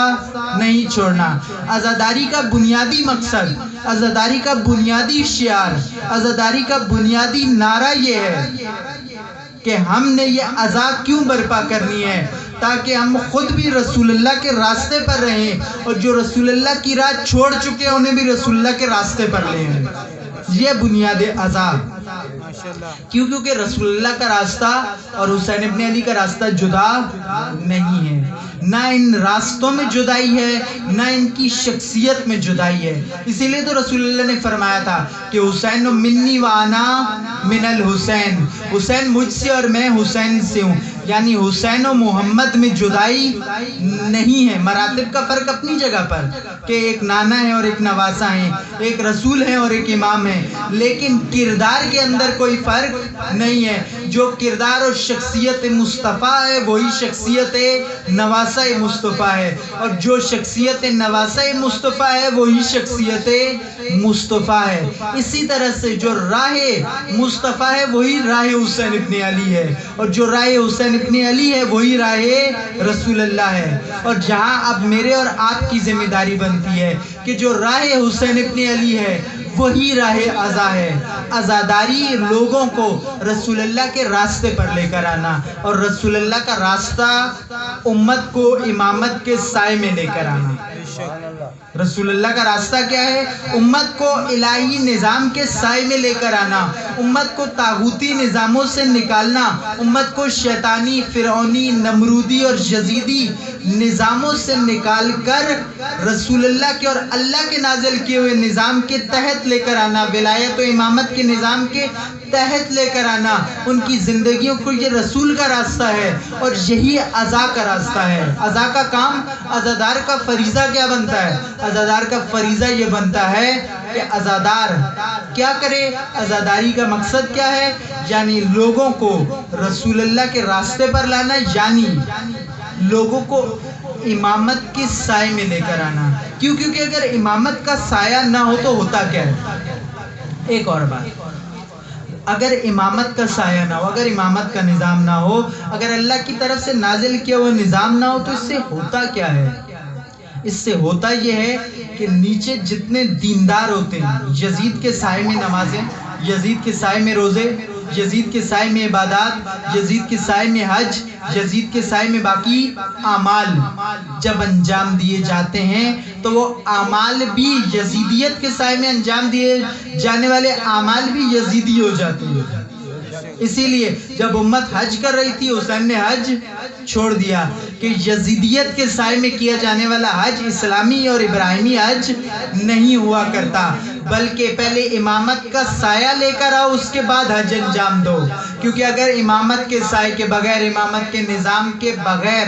نہیں چھوڑنا۔ عزاداری کا بنیادی مقصد، عزاداری کا بنیادی شعار، عزاداری کا بنیادی نعرہ یہ ہے کہ ہم نے یہ عزا کیوں برپا کرنی ہے؟ تاکہ ہم خود بھی رسول اللہ کے راستے پر رہیں، اور جو رسول اللہ کی راہ چھوڑ چکے ہیں انہیں بھی رسول اللہ کے راستے پر لیں۔ یہ بنیاد عزا۔ کیونکہ رسول اللہ کا راستہ اور حسین ابن علی کا راستہ جدا نہیں ہے، نہ ان راستوں میں جدائی ہے، نہ ان کی شخصیت میں جدائی ہے۔ اسی لیے تو رسول اللہ نے فرمایا تھا کہ حسین منی وانا من الحسین، حسین مجھ سے اور میں حسین سے ہوں، یعنی حسین و محمد میں جدائی نہیں ہے۔ مراتب کا فرق اپنی جگہ پر کہ ایک نانا ہے اور ایک نواسا ہے، ایک رسول ہے اور ایک امام ہے، لیکن کردار کے اندر کوئی فرق نہیں ہے۔ جو کردار اور شخصیت مصطفیٰ ہے وہی شخصیت نواسہ مصطفیٰ ہے، اور جو شخصیت نواسہ مصطفیٰ ہے وہی شخصیت مصطفیٰ ہے۔ اسی طرح سے جو راہ مصطفیٰ ہے وہی راہ حسین ابن علی ہے، اور جو راہ حسین ابن علی ہے وہی راہ رسول اللہ ہے۔ اور جہاں اب میرے اور آپ کی ذمہ داری بنتی ہے کہ جو راہ حسین ابن علی ہے وہی راہ عزا ہے۔ عزاداری لوگوں کو رسول اللہ کے راستے پر لے کر آنا، اور رسول اللہ کا راستہ امت کو امامت کے سائے میں لے کر آنا۔ رسول اللہ کا راستہ کیا ہے؟ امت کو الہی نظام کے سائے میں لے کر آنا، امت کو طاغوتی نظاموں سے نکالنا، امت کو شیطانی، فرعونی، نمرودی اور یزیدی نظاموں سے نکال کر رسول اللہ کے اور اللہ کے نازل کیے ہوئے نظام کے تحت لے کر آنا، ولایت و امامت کے نظام کے تحت لے کر آنا۔ ان کی زندگیوں کو یہ رسول کا راستہ ہے، اور یہی عزا کا راستہ ہے۔ عزا کا کام، عزادار کا فریضہ کیا بنتا ہے؟ عزادار کا فریضہ یہ بنتا ہے کہ عزادار کیا کرے؟ عزاداری کا مقصد کیا ہے؟ یعنی لوگوں کو رسول اللہ کے راستے پر لانا، یعنی لوگوں کو امامت کے سائے میں لے کر آنا۔ کیونکہ اگر امامت کا سایہ نہ ہو تو ہوتا کیا ہے؟ ایک اور بات، اگر امامت کا سایہ نہ ہو، اگر امامت کا نظام نہ ہو، اگر اللہ کی طرف سے نازل کیا ہوا نظام نہ ہو، تو اس سے ہوتا کیا ہے؟ اس سے ہوتا یہ ہے کہ نیچے جتنے دیندار ہوتے ہیں، یزید کے سائے میں نمازیں، یزید کے سائے میں روزے، یزید کے سائے میں عبادات، یزید کے سائے میں حج، یزید کے سائے میں باقی اعمال جب انجام دیے جاتے ہیں تو وہ اعمال بھی یزیدیت کے سائے میں انجام دیے جانے والے اعمال بھی یزیدی ہو جاتی ہیں۔ اسی لیے جب امت حج کر رہی تھی حسین نے حج چھوڑ دیا کہ یزیدیت کے سائے میں کیا جانے والا حج اسلامی اور ابراہیمی حج نہیں ہوا کرتا، بلکہ پہلے امامت کا سایہ لے کر آؤ، اس کے بعد حج انجام دو۔ کیونکہ اگر امامت کے سائے کے بغیر، امامت کے نظام کے بغیر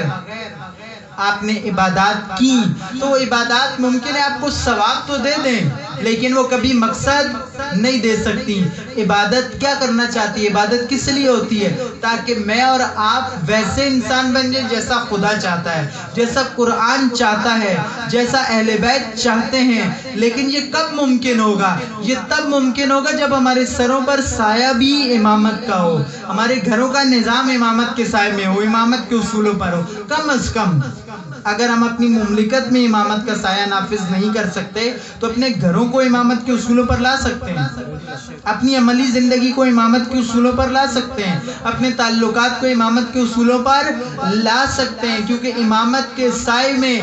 آپ نے عبادات کی تو وہ عبادات ممکن ہے آپ کو ثواب تو دے دیں لیکن وہ کبھی مقصد نہیں دے سکتی۔ عبادت کیا کرنا چاہتی ہے؟ عبادت کس لیے ہوتی ہے؟ تاکہ میں اور آپ ویسے انسان بن جائیں جیسا خدا چاہتا ہے، جیسا قرآن چاہتا ہے، جیسا اہل بیت چاہتے ہیں۔ لیکن یہ کب ممکن ہوگا؟ یہ تب ممکن ہوگا جب ہمارے سروں پر سایہ بھی امامت کا ہو، ہمارے گھروں کا نظام امامت کے سائے میں ہو، امامت کے اصولوں پر ہو۔ کم از کم اگر ہم اپنی مملکت میں امامت کا سایہ نافذ نہیں کر سکتے تو اپنے گھروں کو امامت کے اصولوں پر لا سکتے ہیں، اپنی عملی زندگی کو امامت کے اصولوں پر لا سکتے ہیں، اپنے تعلقات کو امامت کے اصولوں پر لا سکتے ہیں، کیونکہ امامت کے سائے میں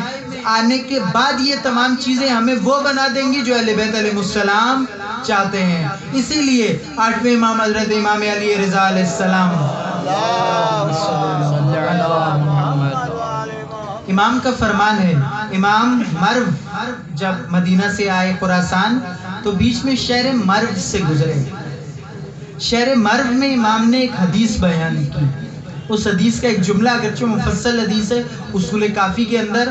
آنے کے بعد یہ تمام چیزیں ہمیں وہ بنا دیں گی جو اہل بیت علیہ السلام چاہتے ہیں۔ اسی لیے 8ویں امام حضرت امام علی رضا علیہ السلام، امام کا فرمان ہے، امام مرو جب مدینہ سے آئے خراسان تو بیچ میں شہر مرو سے گزرے۔ شہر مرو میں امام نے ایک حدیث بیان کی، اس حدیث کا ایک جملہ اگرچہ مفصل حدیث ہے اصول کافی کے اندر،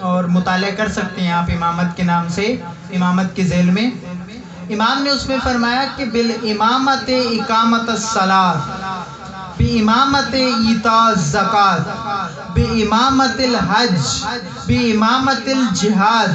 اور مطالعہ کر سکتے ہیں آپ امامت کے نام سے، امامت کے ذیل میں۔ امام نے اس میں فرمایا کہ بالامامت اقامت الصلاۃ، بِإِمَامَةِ إِيتَاءِ الزَّکَاۃ بِإِمَامَةِ الْحَجِّ بِإِمَامَةِ الْجِہاد۔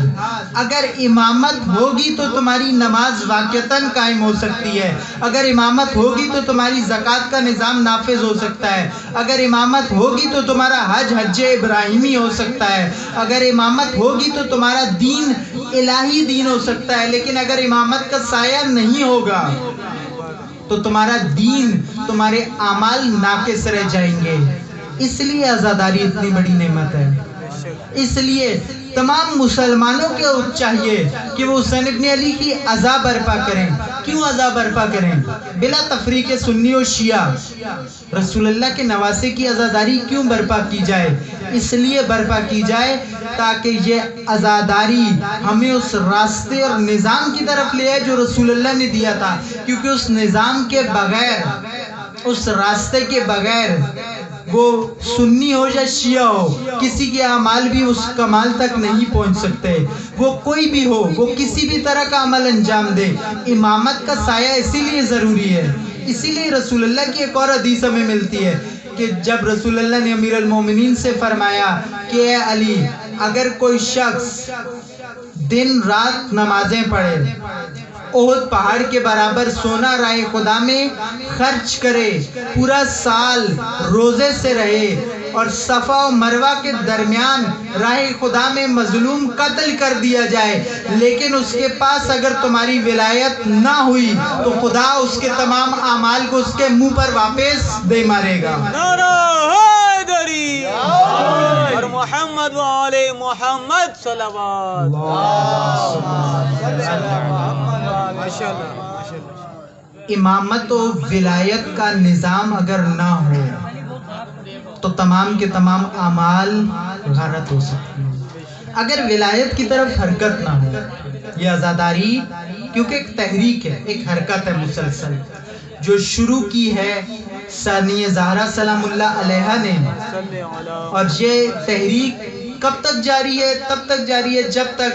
اگر امامت ہوگی تو تمہاری نماز واقعتاً قائم ہو سکتی ہے، اگر امامت ہوگی تو تمہاری زکوٰۃ کا نظام نافذ ہو سکتا ہے، اگر امامت ہوگی تو تمہارا حج ابراہیمی ہو سکتا ہے، اگر امامت ہوگی تو تمہارا دین الہی دین ہو سکتا ہے۔ لیکن اگر امامت کا سایہ نہیں ہوگا تو تمہارا دین، تمہارے اعمال ناقص رہ جائیں گے۔ اس لیے عزاداری اتنی بڑی نعمت ہے۔ اس لیے تمام مسلمانوں کو چاہیے کہ وہ حسین ابن علی کی عزا برپا کریں۔ کیوں عزا برپا کریں؟ بلا تفریق سنی و شیعہ رسول اللہ کے نواسے کی عزاداری کیوں برپا کی جائے؟ اس لیے برپا کی جائے تاکہ یہ عزاداری ہمیں اس راستے اور نظام کی طرف لے آئے جو رسول اللہ نے دیا تھا، کیونکہ اس نظام کے بغیر، اس راستے کے بغیر، وہ سنی ہو یا شیعہ ہو، کسی کے اعمال بھی اس کمال تک نہیں پہنچ سکتے۔ وہ کوئی بھی ہو، وہ کسی بھی طرح کا عمل انجام دے، امامت کا سایہ اسی لیے ضروری ہے۔ اسی لیے رسول اللہ کی ایک اور حدیث ہمیں ملتی ہے کہ جب رسول اللہ نے امیر المومنین سے فرمایا کہ اے علی، اگر کوئی شخص دن رات نمازیں پڑھے، احد پہاڑ کے برابر سونا راہ خدا میں خرچ کرے، پورا سال روزے سے رہے، اور صفا و مروہ کے درمیان راہ خدا میں مظلوم قتل کر دیا جائے، لیکن اس کے پاس اگر تمہاری ولایت نہ ہوئی تو خدا اس کے تمام اعمال کو اس کے منہ پر واپس دے مارے گا۔ نعرہ حیدری اور محمد و آل محمد صلوات۔ امامت و ولایت کا نظام اگر نہ ہو تو تمام کے تمام اعمال غلط ہو سکتے ہیں۔ اگر ولایت کی طرف حرکت نہ ہو، یہ عزاداری کیونکہ ایک تحریک ہے، ایک حرکت ہے مسلسل جو شروع کی ہے ثانیہ زہرا سلام اللہ علیہا نے، اور یہ تحریک کب تک جاری ہے؟ تب تک جاری ہے جب تک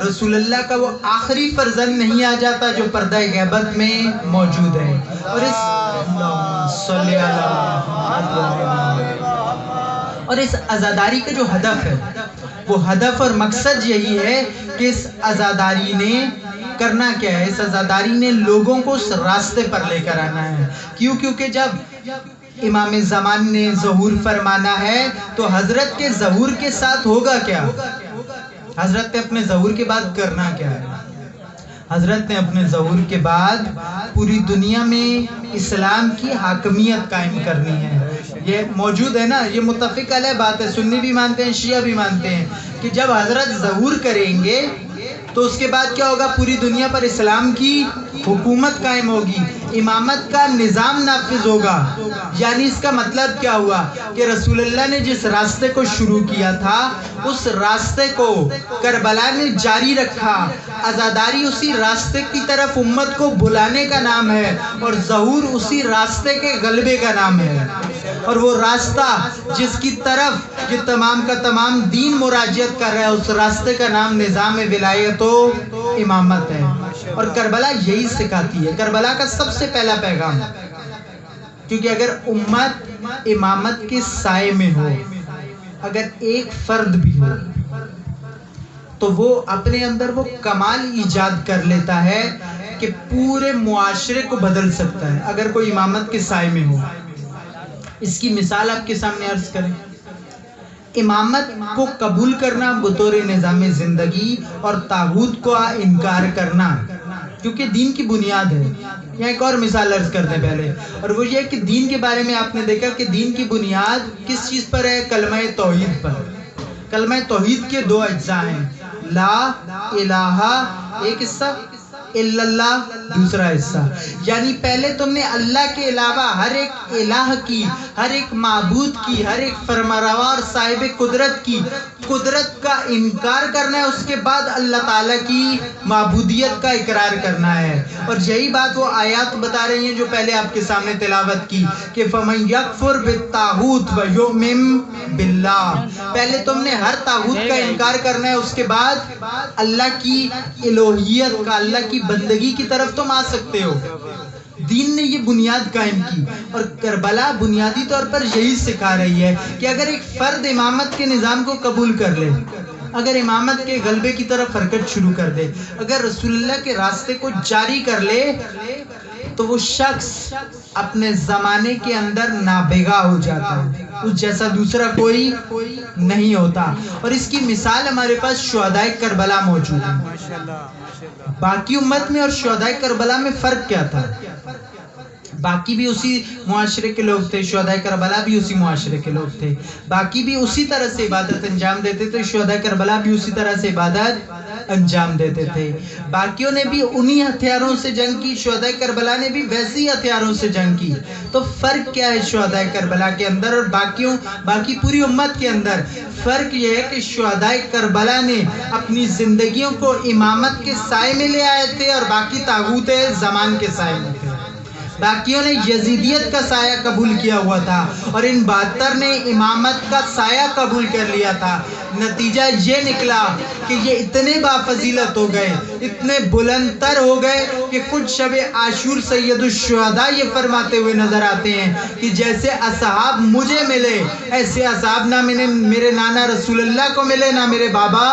رسول اللہ کا وہ آخری فرزند نہیں آ جاتا جو پردہ غیبت میں موجود ہے۔ اور اس عزاداری کا جو ہدف ہے، وہ ہدف اور مقصد یہی ہے کہ اس عزاداری نے کرنا کیا ہے؟ اس عزاداری نے لوگوں کو اس راستے پر لے کر آنا ہے۔ کیوں؟ کیونکہ جب امام زمان نے ظہور فرمانا ہے تو حضرت کے ظہور کے ساتھ ہوگا کیا؟ حضرت نے اپنے ظہور کے بعد کرنا کیا ہے؟ حضرت نے اپنے ظہور کے بعد پوری دنیا میں اسلام کی حاکمیت قائم کرنی ہے۔ یہ موجود ہے نا، یہ متفق علیہ بات ہے، سنی بھی مانتے ہیں، شیعہ بھی مانتے ہیں کہ جب حضرت ظہور کریں گے تو اس کے بعد کیا ہوگا؟ پوری دنیا پر اسلام کی حکومت قائم ہوگی، امامت کا نظام نافذ ہوگا۔ یعنی اس کا مطلب کیا ہوا کہ رسول اللہ نے جس راستے کو شروع کیا تھا اس راستے کو کربلا نے جاری رکھا۔ عزاداری اسی راستے کی طرف امت کو بلانے کا نام ہے، اور ظہور اسی راستے کے غلبے کا نام ہے۔ اور وہ راستہ جس کی طرف یہ تمام کا تمام دین مراجعت کر رہا ہے، اس راستے کا نام نظام ولایت و امامت ہے۔ اور کربلا یہی سکھاتی ہے، کربلا کا سب سے پہلا پیغام، کیونکہ اگر امت امامت کے سائے میں ہو، اگر ایک فرد بھی ہو تو وہ اپنے اندر وہ کمال ایجاد کر لیتا ہے کہ پورے معاشرے کو بدل سکتا ہے اگر کوئی امامت کے سائے میں ہو۔ اس کی مثال آپ کے سامنے عرض کریں۔ امامت کو قبول کرنا بطور نظام زندگی اور طاغوت کو انکار کرنا، کیونکہ دین کی بنیاد ہے۔ یہاں ایک اور مثال عرض کرتے ہیں پہلے، اور وہ یہ کہ دین کے بارے میں آپ نے دیکھا کہ دین کی بنیاد کس چیز پر ہے؟ کلمہ توحید پر۔ کلمہ توحید کے دو اجزاء ہیں، لا الہ ایک حصہ، الا اللہ دوسرا حصہ۔ یعنی پہلے تم نے اللہ کے علاوہ ہر ایک الہ کی، ہر ایک معبود کی، ہر ایک فرمانروا اور صاحب قدرت کی قدرت کا انکار کرنا ہے، اس کے بعد اللہ تعالیٰ کی معبودیت کا اقرار کرنا ہے۔ اور یہی بات وہ آیات بتا رہی ہیں جو پہلے آپ کے سامنے تلاوت کی کہ فَمَن يَكْفُرْ بِالطَّاغُوتِ وَيُؤْمِن بِاللَّهِ۔ پہلے تم نے ہر طاغوت کا انکار کرنا ہے، اس کے بعد اللہ کی الوہیت کا، اللہ کی بندگی کی طرف تم آ سکتے ہو۔ دین نے یہ بنیاد قائم کی، اور کربلا بنیادی طور پر یہی سکھا رہی ہے کہ اگر ایک فرد امامت کے نظام کو قبول کر لے، اگر امامت کے غلبے کی طرف حرکت شروع کر دے، اگر رسول اللہ کے راستے کو جاری کر لے، تو وہ شخص اپنے زمانے کے اندر نابغہ ہو جاتا ہے، اس جیسا دوسرا کوئی نہیں ہوتا۔ اور اس کی مثال ہمارے پاس شہدائے کربلا موجود ہے۔ باقی امت میں اور شہدائے کربلا میں فرق کیا تھا؟ باقی بھی اسی معاشرے کے لوگ تھے، شہدائے کربلا بھی اسی معاشرے کے لوگ تھے، باقی بھی اسی طرح سے عبادت انجام دیتے تھے، شہدائے کربلا بھی اسی طرح سے عبادت انجام دیتے تھے۔ باقیوں نے بھی انہی ہتھیاروں سے جنگ کی، شہدائے کربلا نے بھی ویسی ہتھیاروں سے جنگ کی۔ تو فرق کیا ہے شہدائے کربلا کے اندر اور باقی پوری امت کے اندر؟ فرق یہ ہے کہ شہدائے کربلا نے اپنی زندگیوں کو امامت کے سائے میں لے آئے تھے اور باقی طاغوت زمان کے سائے میں تھے۔ باقیوں نے یزیدیت کا سایہ قبول کیا ہوا تھا اور ان 72 نے امامت کا سایہ قبول کر لیا تھا۔ نتیجہ یہ نکلا کہ یہ اتنے بافضیلت ہو گئے، اتنے بلند تر ہو گئے کہ خود شب عاشور سید الشہداء یہ فرماتے ہوئے نظر آتے ہیں کہ جیسے اصحاب مجھے ملے، ایسے اصحاب نہ میرے نانا رسول اللہ کو ملے، نہ میرے بابا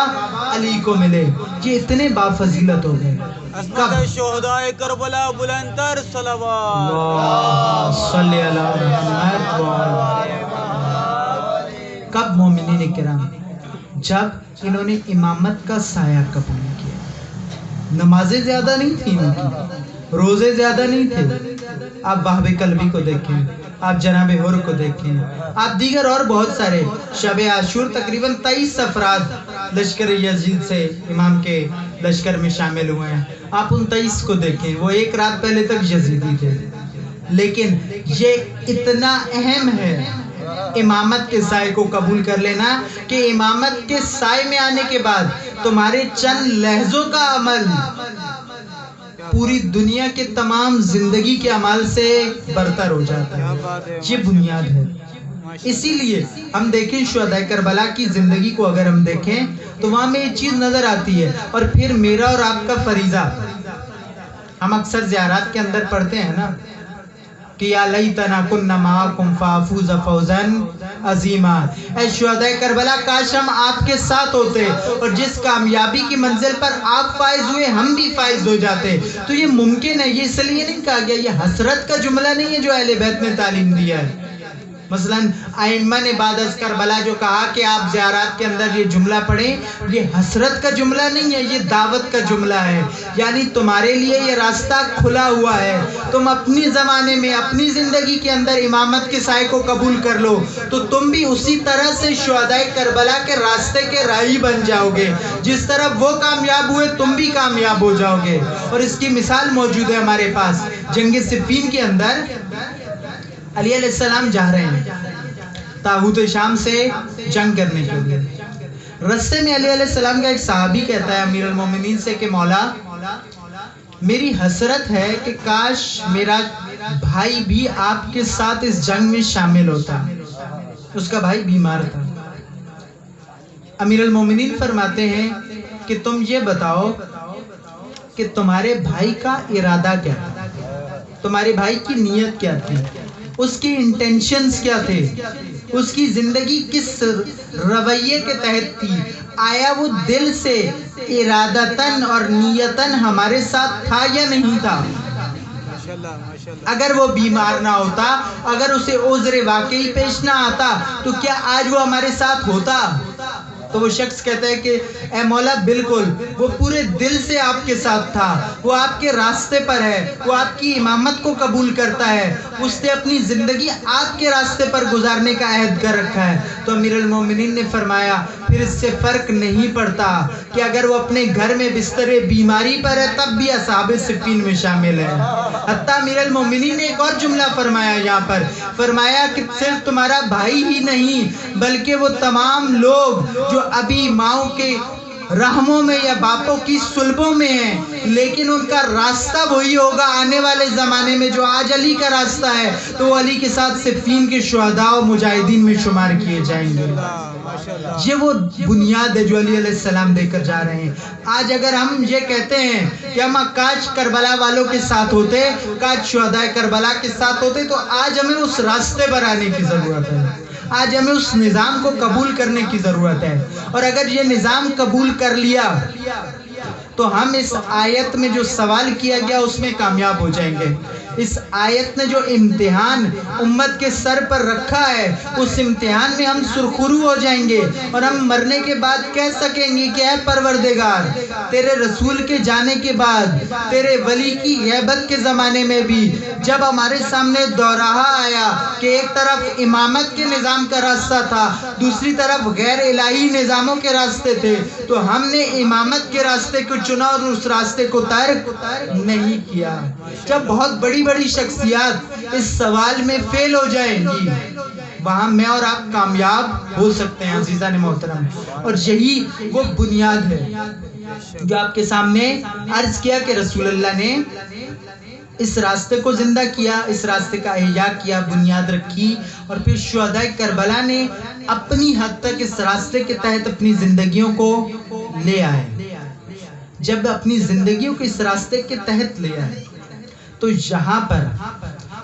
علی کو ملے۔ یہ اتنے بافضیلت ہو گئے۔ عظمت شہدائے کربلا بلند تر صلوات۔ اللہ صلی علی محمد۔ کب مومنین کرام؟ جب انہوں نے امامت کا سایہ قبول کیا۔ نمازیں زیادہ نہیں تھیں ان کی، روزے زیادہ نہیں تھے۔ آپ وہب کلبی کو دیکھیں، آپ جناب حر کو دیکھیں، آپ دیگر اور بہت سارے شب عاشور تقریباً 23 افراد لشکر یزید سے امام کے لشکر میں شامل ہوئے ہیں۔ آپ ان 23 کو دیکھیں، وہ ایک رات پہلے تک یزیدی تھے، لیکن یہ اتنا اہم ہے امامت کے سائے کو قبول کر لینا کہ امامت کے سائے میں آنے کے بعد تمہارے چند لحظوں کا عمل پوری دنیا کے تمام زندگی کے عمل سے برتر ہو جاتا ہے۔ یہ بنیاد ہے۔ اسی لیے ہم دیکھیں شہدائے کربلا کی زندگی کو اگر ہم دیکھیں تو وہاں میں یہ چیز نظر آتی ہے۔ اور پھر میرا اور آپ کا فریضہ، ہم اکثر زیارات کے اندر پڑھتے ہیں نا کہ یا لیتنا کنا معاکم فافوز فوزا عظیما، اے شہدائے کربلا کاش ہم آپ کے ساتھ ہوتے اور جس کامیابی کی منزل پر آپ فائز ہوئے ہم بھی فائز ہو جاتے۔ تو یہ ممکن ہے، یہ اس لیے نہیں کہا گیا، یہ حسرت کا جملہ نہیں ہے جو اہل بیت نے تعلیم دیا ہے۔ مثلا ائمہ نے بعد از کربلا جو کہا کہ آپ زیارات کے اندر یہ جملہ پڑھیں، یہ حسرت کا جملہ نہیں ہے، یہ دعوت کا جملہ ہے۔ یعنی تمہارے لیے یہ راستہ کھلا ہوا ہے، تم اپنی زمانے میں اپنی زندگی کے اندر امامت کے سائے کو قبول کر لو تو تم بھی اسی طرح سے شہدائے کربلا کے راستے کے راہی بن جاؤ گے۔ جس طرح وہ کامیاب ہوئے تم بھی کامیاب ہو جاؤ گے۔ اور اس کی مثال موجود ہے ہمارے پاس۔ جنگ صفین کے اندر علی علیہ السلام جا رہے ہیں طاغوت شام سے جنگ کرنے کے لیے۔ رستے میں علی علیہ السلام کا ایک صحابی کہتا ہے امیر المومنین سے کہ مولا میری حسرت ہے کہ کاش میرا بھائی بھی آپ کے ساتھ اس جنگ میں شامل ہوتا۔ اس کا بھائی بیمار تھا۔ امیر المومنین فرماتے ہیں کہ تم یہ بتاؤ کہ تمہارے بھائی کا ارادہ کیا تھا، تمہارے بھائی کی نیت کیا تھی، اس کی انٹینشنز کیا تھے، اس کی زندگی کس رویے کے تحت تھی؟ آیا وہ دل سے ارادتاً اور نیتاً ہمارے ساتھ تھا یا نہیں تھا؟ اگر وہ بیمار نہ ہوتا، اگر اسے عذر واقعی پیش نہ آتا تو کیا آج وہ ہمارے ساتھ ہوتا؟ تو وہ شخص کہتا ہے کہ اے مولا بالکل، وہ پورے دل سے آپ کے ساتھ تھا، وہ آپ کے راستے پر ہے، وہ آپ کی امامت کو قبول کرتا ہے، اس نے اپنی زندگی آپ کے راستے پر گزارنے کا عہد کر رکھا ہے۔ تو امیر المومنین نے فرمایا پھر اس سے فرق نہیں پڑتا کہ اگر وہ اپنے گھر میں بستر بیماری پر ہے تب بھی اصحاب صفین میں شامل ہے۔ حتیٰ امیر المومنین نے ایک اور جملہ فرمایا یہاں پر، فرمایا کہ صرف تمہارا بھائی ہی نہیں بلکہ وہ تمام لوگ جو ابھی ماؤں کے رحموں میں یا باپوں کی صلبوں میں ہیں، لیکن ان کا راستہ وہی ہوگا آنے والے زمانے میں جو آج علی کا راستہ ہے، تو وہ علی کے ساتھ صفین کے شہداء و مجاہدین میں شمار کیے جائیں گے۔ یہ وہ بنیاد ہے جو علی علیہ السلام دے کر جا رہے ہیں۔ آج اگر ہم یہ کہتے ہیں کہ ہم کاش کربلا والوں کے ساتھ ہوتے، کاش شہداء کربلا کے ساتھ ہوتے، تو آج ہمیں اس راستے پر آنے کی ضرورت ہے، آج ہمیں اس نظام کو قبول کرنے کی ضرورت ہے۔ اور اگر یہ نظام قبول کر لیا تو ہم اس آیت میں جو سوال کیا گیا اس میں کامیاب ہو جائیں گے۔ اس آیت نے جو امتحان امت کے سر پر رکھا ہے، اس امتحان میں ہم سرخرو ہو جائیں گے اور ہم مرنے کے بعد کہہ سکیں گے کہ اے پروردگار، تیرے رسول کے جانے کے بعد، تیرے ولی کی غیبت کے زمانے میں بھی جب ہمارے سامنے دوراہا آیا کہ ایک طرف امامت کے نظام کا راستہ تھا، دوسری طرف غیر الہی نظاموں کے راستے تھے، تو ہم نے امامت کے راستے کو چنا اور اس راستے کو ترک نہیں کیا۔ جب بہت بڑی بڑی شخصیات اس سوال میں فیل ہو جائیں گی، وہاں میں اور آپ کامیاب ہو سکتے ہیں عزیزان محترم۔ اور یہی وہ بنیاد ہے جو آپ کے سامنے عرض کیا کہ رسول اللہ نے اس راستے کو زندہ کیا، اس راستے کا احیاء کیا، بنیاد رکھی، اور پھر شہداء کربلا نے اپنی حد تک اس راستے کے تحت اپنی زندگیوں کو لے آئے۔ جب اپنی زندگیوں کو اس راستے کے تحت لے آئے تو یہاں پر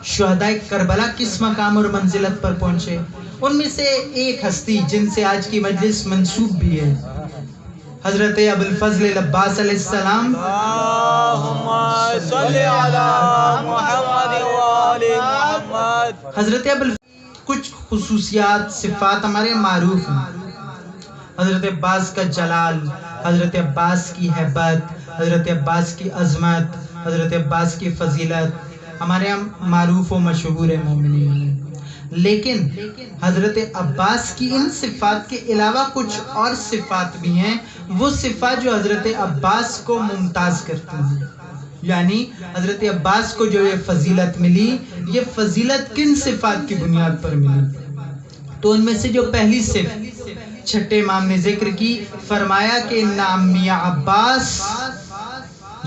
شہداء کربلا کس مقام اور منزلت پر پہنچے؟ ان میں سے ایک ہستی جن سے آج کی مجلس منسوب بھی ہے، حضرت ابوالفضل العباس علیہ السلام۔ اللہم صلی علی محمد وآل محمد۔ حضرت کچھ خصوصیات صفات ہمارے معروف ہیں۔ حضرت عباس کا جلال، حضرت عباس کی ہیبت، حضرت عباس کی عظمت، حضرت عباس کی فضیلت ہمارے یہاں معروف و مشہور ہے مومنین۔ لیکن حضرت عباس کی ان صفات کے علاوہ کچھ اور صفات بھی ہیں، وہ صفات جو حضرت عباس کو ممتاز کرتی ہیں۔ یعنی حضرت عباس کو جو یہ فضیلت ملی، یہ فضیلت کن صفات کی بنیاد پر ملی؟ تو ان میں سے جو پہلی صفت چھٹے امام نے ذکر کی، فرمایا کہ نامی عباس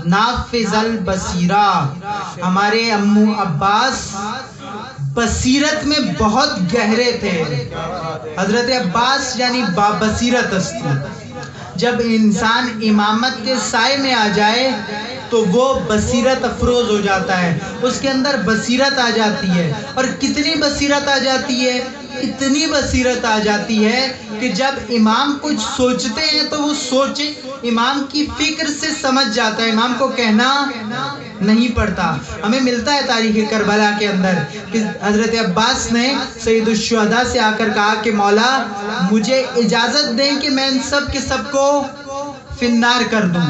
نافذ البصیرہ، ہمارے امو عباس بصیرت میں بہت گہرے تھے۔ حضرت عباس یعنی بابصیرت ہستی۔ جب انسان امامت کے سائے میں آ جائے تو وہ بصیرت افروز ہو جاتا ہے، اس کے اندر بصیرت آ جاتی ہے۔ اور کتنی بصیرت آ جاتی ہے؟ اتنی بصیرت آ جاتی ہے کہ جب امام کچھ سوچتے ہیں تو وہ سوچے امام کی فکر سے سمجھ جاتا ہے، امام کو کہنا نہیں پڑتا۔ ہمیں ملتا ہے تاریخ کربلا کے اندر کہ حضرت عباس نے سید الشہداء سے آ کر کہا کہ مولا مجھے اجازت دیں کہ میں ان سب کے سب کو فی النار کر دوں۔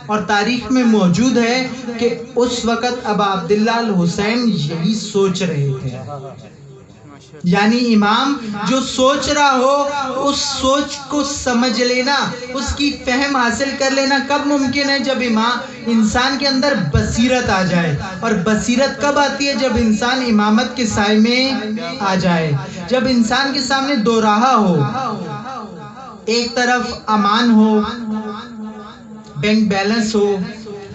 اور تاریخ میں موجود ہے کہ اس وقت ابا عبداللہ الحسین یہی سوچ رہے تھے۔ یعنی امام جو سوچ رہا ہو اس سوچ کو سمجھ لینا، اس کی فہم حاصل کر لینا کب ممکن ہے؟ جب انسان کے اندر بصیرت آ جائے۔ اور بصیرت کب آتی ہے؟ جب انسان امامت کے سائے میں آ جائے، جب انسان کے سامنے دو راہ ہو، ایک طرف امان ہو، بینک بیلنس ہو،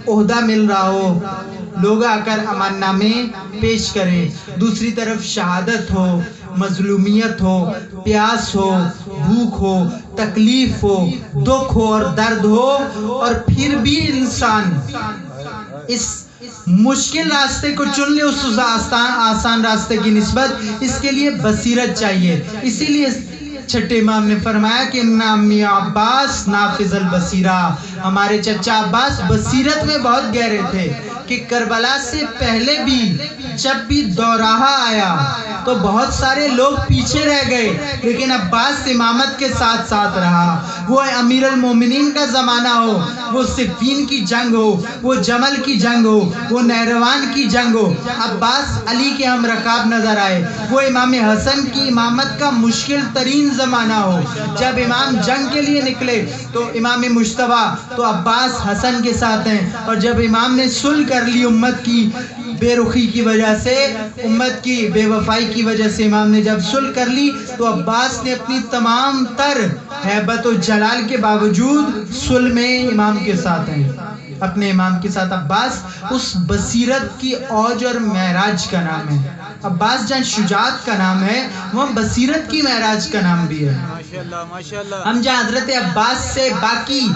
عہدہ مل رہا ہو، لوگ آ کر امان نامے پیش کریں، دوسری طرف شہادت ہو، مظلومیت ہو، پیاس ہو، بھوک ہو، تکلیف ہو، دکھ ہو اور درد ہو، اور پھر بھی انسان اس مشکل راستے کو چن لے اس آسان راستے کی نسبت، اس کے لیے بصیرت چاہیے۔ اسی لیے چھٹے امام نے فرمایا کہ نامی عباس نافذ البصیرہ، ہمارے چچا عباس بصیرت میں بہت گہرے تھے کہ کربلا سے پہلے بھی جب بھی دوراہا آیا تو بہت سارے لوگ پیچھے رہ گئے، لیکن عباس امامت کے ساتھ ساتھ رہا۔ وہ امیر المومنین کا زمانہ ہو، وہ صفین کی جنگ ہو، وہ جمل کی جنگ ہو، وہ نہروان کی جنگ ہو، عباس علی کے ہم رکاب نظر آئے۔ وہ امام حسن کی امامت کا مشکل ترین زمانہ ہو، جب امام جنگ کے لیے نکلے تو امام مجتبیٰ تو عباس حسن کے ساتھ ہیں، اور جب امام نے صلح کر لی امت کی بے رخی کی وجہ سے، امت کی بے وفائی کی وجہ سے، امام نے جب صلح کر لی تو عباس نے اپنی تمام تر ہیبت و جلال کے باوجود صلح میں امام کے ساتھ ہیں۔ اپنے امام کے ساتھ. عباس اس بصیرت کی اوج اور معراج کا نام ہے. عباس جہاں شجاعت کا نام ہے وہ بصیرت کی معراج کا نام بھی ہے. ہم جہاں حضرت عباس سے باقی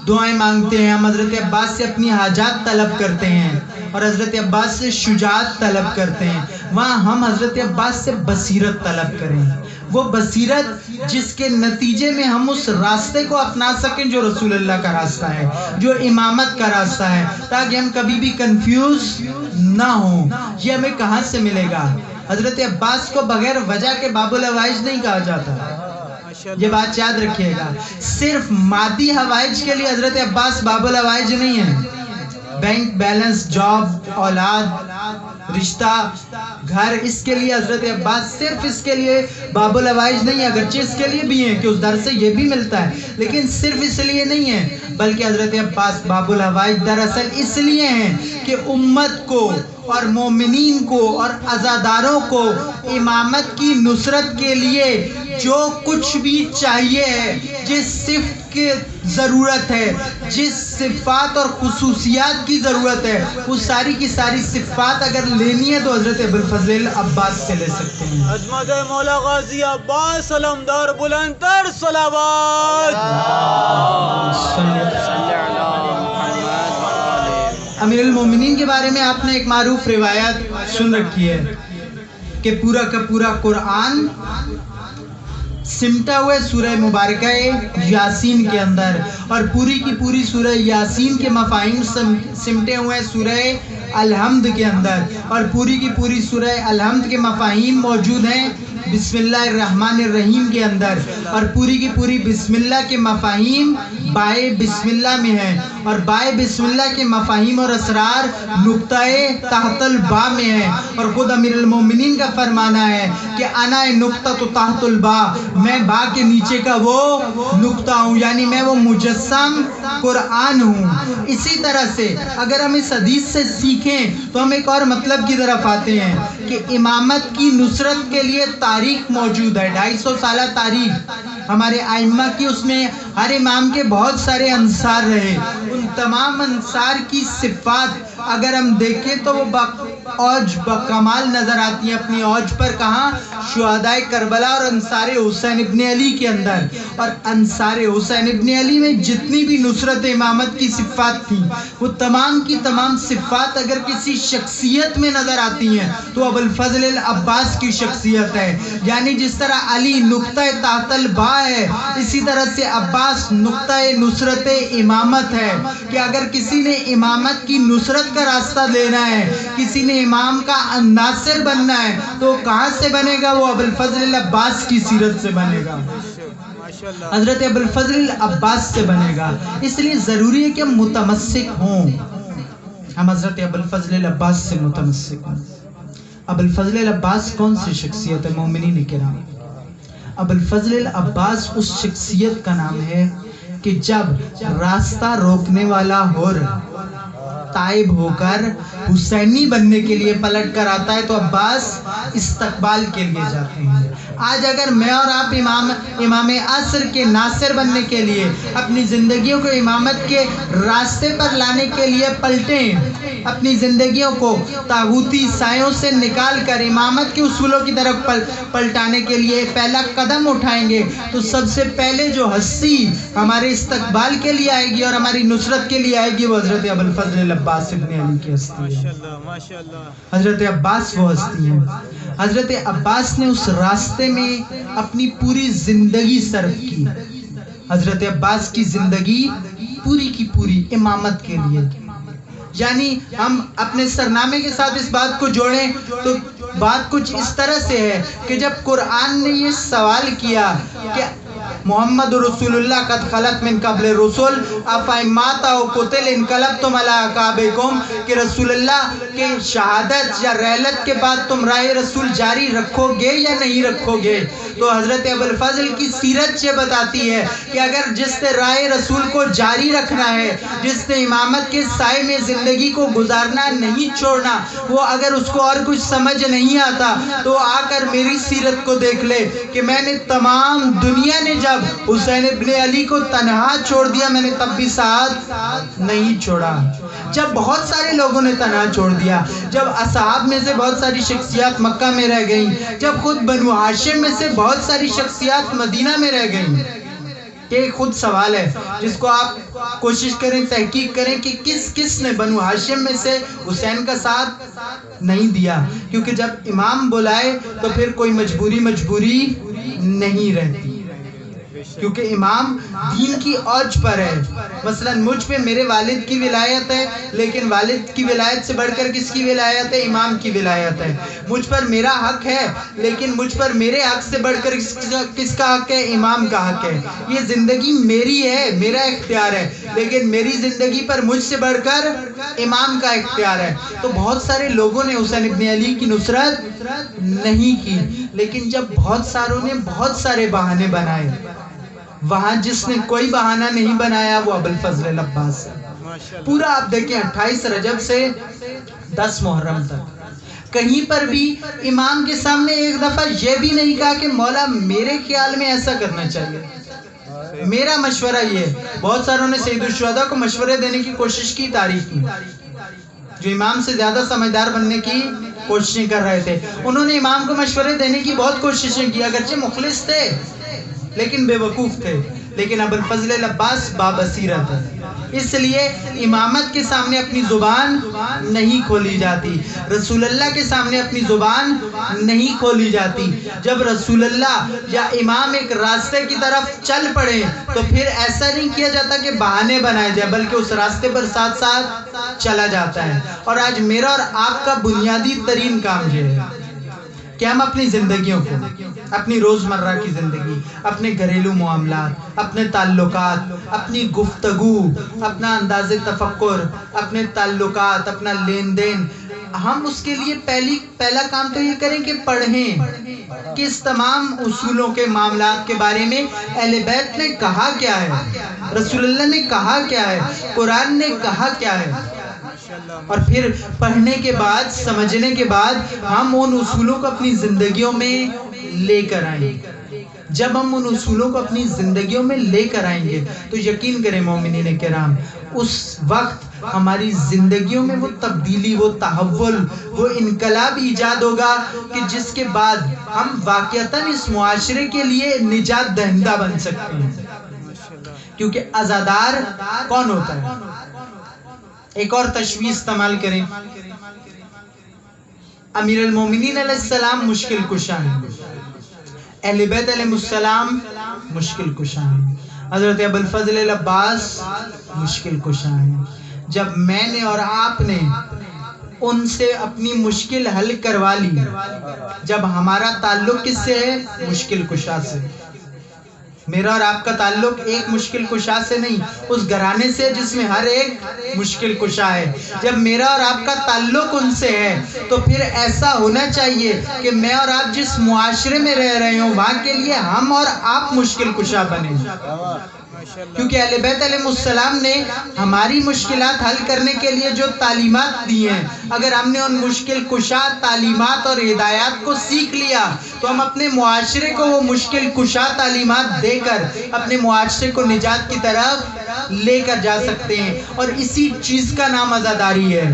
دعائیں مانگتے ہیں, ہم حضرت عباس سے اپنی حاجات طلب کرتے ہیں اور حضرت عباس سے شجاعت طلب کرتے ہیں, وہاں ہم حضرت عباس سے بصیرت طلب کریں. وہ بصیرت جس کے نتیجے میں ہم اس راستے کو اپنا سکیں جو رسول اللہ کا راستہ ہے, جو امامت کا راستہ ہے, تاکہ ہم کبھی بھی کنفیوز نہ ہوں. یہ ہمیں کہاں سے ملے گا؟ حضرت عباس کو بغیر وجہ کے باب الحوائج نہیں کہا جاتا, یہ بات یاد رکھیے گا. صرف مادی حوائج کے لیے حضرت عباس باب الحوائج نہیں ہے. بینک بیلنس, جاب, اولاد, رشتہ, گھر, اس کے لیے حضرت عباس صرف اس کے لیے باب الحوائج نہیں ہے. اگرچہ اس کے لیے بھی ہیں کہ اس در سے یہ بھی ملتا ہے, لیکن صرف اس لیے نہیں ہے, بلکہ حضرت عباس باب الحوائج دراصل اس لیے ہیں کہ امت کو اور مومنین کو اور عزاداروں کو امامت کی نصرت کے لیے جو کچھ بھی چاہیے ہے, جس صفت کی ضرورت ہے, جس صفات اور خصوصیات کی ضرورت ہے, وہ ساری کی ساری صفات اگر لینی ہے تو حضرت ابوالفضل عباس سے لے سکتے ہیں. عظمت مولا غازی عباس علمدار بلند تر صلوات. امیر المومنین کے بارے میں آپ نے ایک معروف روایت سن رکھی ہے کہ پورا کا پورا قرآن سمٹا ہوا ہے سورہ مبارکہ یاسین کے اندر, اور پوری کی پوری سورہ یاسین کے مفاہیم سمٹے ہوئے ہیں سورہ الحمد کے اندر, اور پوری کی پوری سورہ الحمد کے مفاہیم موجود ہیں بسم اللہ الرحمن الرحیم کے اندر, اور پوری کی پوری بسم اللہ کے مفاہیم بائے بسم اللہ میں ہیں, اور بائے بسم اللہ کے مفاہیم اور اسرار نقطہ تحت البا میں ہیں. اور خود امیر المومنین کا فرمانا ہے کہ انا نقطہ تو تحت البا, میں با کے نیچے کا وہ نقطہ ہوں, یعنی میں وہ مجسم قرآن ہوں. اسی طرح سے اگر ہم اس حدیث سے سیکھیں تو ہم ایک اور مطلب کی طرف آتے ہیں کہ امامت کی نصرت کے لیے تاریخ موجود ہے, 250 سالہ تاریخ ہمارے ائمہ کی. اس میں ہر امام کے بہت سارے انصار رہے, ان تمام انصار کی صفات اگر ہم دیکھیں تو وہ اوج بکمال نظر آتی ہیں. اپنی اوج پر کہاں؟ شہدائے کربلا اور انصار حسین ابن علی کے اندر. اور انصار حسین ابن علی میں جتنی بھی نصرت امامت کی صفات تھیں, وہ تمام کی تمام صفات اگر کسی شخصیت میں نظر آتی ہیں تو ابوالفضل العباس کی شخصیت ہے. یعنی جس طرح علی نقطہ تحت البا ہے, اسی طرح سے عباس نقطہ نصرت امامت ہے. کہ اگر کسی نے امامت کی نصرت کا راستہ لینا ہے, کسی نے امام کا ناصر بننا ہے, تو کہاں سے بنے گا؟ وہ ابوالفضل العباس کی سیرت سے بنے گا, حضرت ابوالفضل العباس سے بنے گا. اس لیے ضروری ہے کہ ہم متمسک ہوں, ہم حضرت ابوالفضل العباس سے متمسک ہوں. ابوالفضل العباس کون سی شخصیت ہے مومنین کرام؟ ابوالفضل العباس اس شخصیت کا نام ہے کہ جب راستہ روکنے والا ہو تائب ہو کر حسینی بننے کے لیے پلٹ کر آتا ہے تو عباس استقبال کے لیے جاتے ہیں. آج اگر میں اور آپ امام عصر کے ناصر بننے کے لیے اپنی زندگیوں کو امامت کے راستے پر لانے کے لیے پلٹیں, اپنی زندگیوں کو طاغوتی سایوں سے نکال کر امامت کے اصولوں کی طرف پلٹانے کے لیے پہلا قدم اٹھائیں گے, تو سب سے پہلے جو ہستی ہمارے استقبال کے لیے آئے گی اور ہماری نصرت کے لیے آئے گی, وہ حضرت ابوالفضل العباس ابن علی کی ہستی ہے. حضرت عباس وہ ہستی ہیں. حضرت عباس نے اس راستے میں اپنی پوری زندگی صرف کی. حضرت عباس کی زندگی پوری کی پوری امامت کے لیے. یعنی ہم اپنے سرنامے کے ساتھ اس بات کو جوڑیں تو بات کچھ اس طرح سے ہے کہ جب قرآن نے یہ سوال کیا کہ محمد رسول اللہ قد خلت من قبل رسول افئن مات او قتل انقلبتم علی اعقابکم, کہ رسول اللہ کے شہادت یا رحلت کے بعد تم راہ رسول جاری رکھو گے یا نہیں رکھو گے. تو حضرت ابوالفضل کی سیرت یہ بتاتی ہے کہ اگر جس نے رائے رسول کو جاری رکھنا ہے، جس نے امامت کے سائے میں زندگی کو گزارنا نہیں چھوڑنا، وہ اگر اس کو اور کچھ سمجھ نہیں آتا تو آ کر میری سیرت کو دیکھ لے کہ میں نے تمام دنیا نے جب حسین ابن علی کو تنہا چھوڑ دیا، میں نے تب بھی ساتھ نہیں چھوڑا۔ جب بہت سارے لوگوں نے تنہا چھوڑ دیا، جب اصحاب میں سے بہت ساری شخصیات مکہ میں رہ گئیں، جب خود بنو ہاشم میں سے بہت ساری شخصیات مدینہ میں رہ گئیں، کہ ایک خود سوال ہے جس کو آپ کوشش کریں، تحقیق کریں کہ کس نے بنو ہاشم میں سے حسین کا ساتھ نہیں دیا، کیونکہ جب امام بلائے تو پھر کوئی مجبوری نہیں رہتی، کیونکہ امام دین کی اوج پر ہے۔ مثلا مجھ پہ میرے والد کی ولایت ہے، لیکن والد کی ولایت سے بڑھ کر کس کی ولایت ہے؟ امام کی ولایت ہے۔ مجھ پر میرا حق ہے، لیکن مجھ پر میرے حق سے بڑھ کر کس کا حق ہے؟ امام کا حق ہے۔ یہ زندگی میری ہے، میرا اختیار ہے، لیکن میری زندگی پر مجھ سے بڑھ کر امام کا اختیار ہے۔ تو بہت سارے لوگوں نے حسین ابن علی کی نصرت نہیں کی، لیکن جب بہت ساروں نے بہت سارے بہانے بنائے، وہاں جس نے کوئی بہانہ نہیں بنایا وہ ابوالفضل العباس ہے۔ پورا آپ دیکھیں 28 رجب سے 10 محرم تک کہیں پر بھی امام کے سامنے ایک دفعہ یہ بھی نہیں کہا کہ مولا میرے خیال میں ایسا کرنا چاہیے، میرا مشورہ یہ ہے۔ بہت ساروں نے سید الشہداء کو مشورے دینے کی کوشش کی، تعریف کی، جو امام سے زیادہ سمجھدار بننے کی کوششیں کر رہے تھے، انہوں نے امام کو مشورے دینے کی بہت کوششیں کی، اگرچہ مخلص تھے لیکن بے وقوف تھے۔ لیکن ابوالفضل العباس بابصیرت ہے، اس لیے امامت کے سامنے اپنی زبان نہیں کھولی جاتی، رسول اللہ کے سامنے اپنی زبان نہیں کھولی جاتی۔ جب رسول اللہ یا امام ایک راستے کی طرف چل پڑے تو پھر ایسا نہیں کیا جاتا کہ بہانے بنائے جائے، بلکہ اس راستے پر ساتھ ساتھ چلا جاتا ہے۔ اور آج میرا اور آپ کا بنیادی ترین کام یہ ہے کہ ہم اپنی زندگیوں کو، اپنی روزمرہ کی زندگی، اپنے گھریلو معاملات، اپنے تعلقات، اپنی گفتگو، اپنا انداز تفکر، اپنے تعلقات، اپنا لین دین، ہم اس کے لیے پہلا کام تو یہ کریں کہ پڑھیں کہ اس تمام اصولوں کے معاملات کے بارے میں اہل بیت نے کہا کیا ہے، رسول اللہ نے کہا کیا ہے، قرآن نے کہا کیا ہے۔ اور پھر پڑھنے کے بعد، سمجھنے کے بعد ہم ان اصولوں کو اپنی زندگیوں میں لے کر آئیں گے۔ جب ہم ان اصولوں کو اپنی زندگیوں میں لے کر آئیں گے تو یقین کریں مومنین کرام، اس وقت ہماری زندگیوں میں وہ تبدیلی، وہ تحول، وہ انقلاب ایجاد ہوگا کہ جس کے بعد ہم واقعتاً اس معاشرے کے لیے نجات دہندہ بن سکتے ہیں۔ کیونکہ عزادار کون ہوتا ہے؟ ایک اور تشبیہ استعمال کریں، امیر المومنین علیہ السلام مشکل کشا ہیں، اہل بیت علیہ السلام مشکل کشا ہیں، حضرت ابوالفضل العباس مشکل کشا ہیں۔ جب میں نے اور آپ نے ان سے اپنی مشکل حل کروا لی، جب ہمارا تعلق کس سے ہے؟ مشکل کشا سے۔ میرا اور آپ کا تعلق ایک مشکل کشا سے نہیں، اس گھرانے سے جس میں ہر ایک مشکل کشا ہے۔ جب میرا اور آپ کا تعلق ان سے ہے تو پھر ایسا ہونا چاہیے کہ میں اور آپ جس معاشرے میں رہ رہے ہوں وہاں کے لیے ہم اور آپ مشکل کشا بنیں، کیونکہ اہل بیت علیہ السلام نے ہماری مشکلات حل کرنے کے لیے جو تعلیمات دی ہیں، اگر ہم نے ان مشکل کشا تعلیمات اور ہدایات کو سیکھ لیا تو ہم اپنے معاشرے کو وہ مشکل کشا تعلیمات دے کر اپنے معاشرے کو نجات کی طرف لے کر جا سکتے ہیں۔ اور اسی چیز کا نام عزاداری ہے۔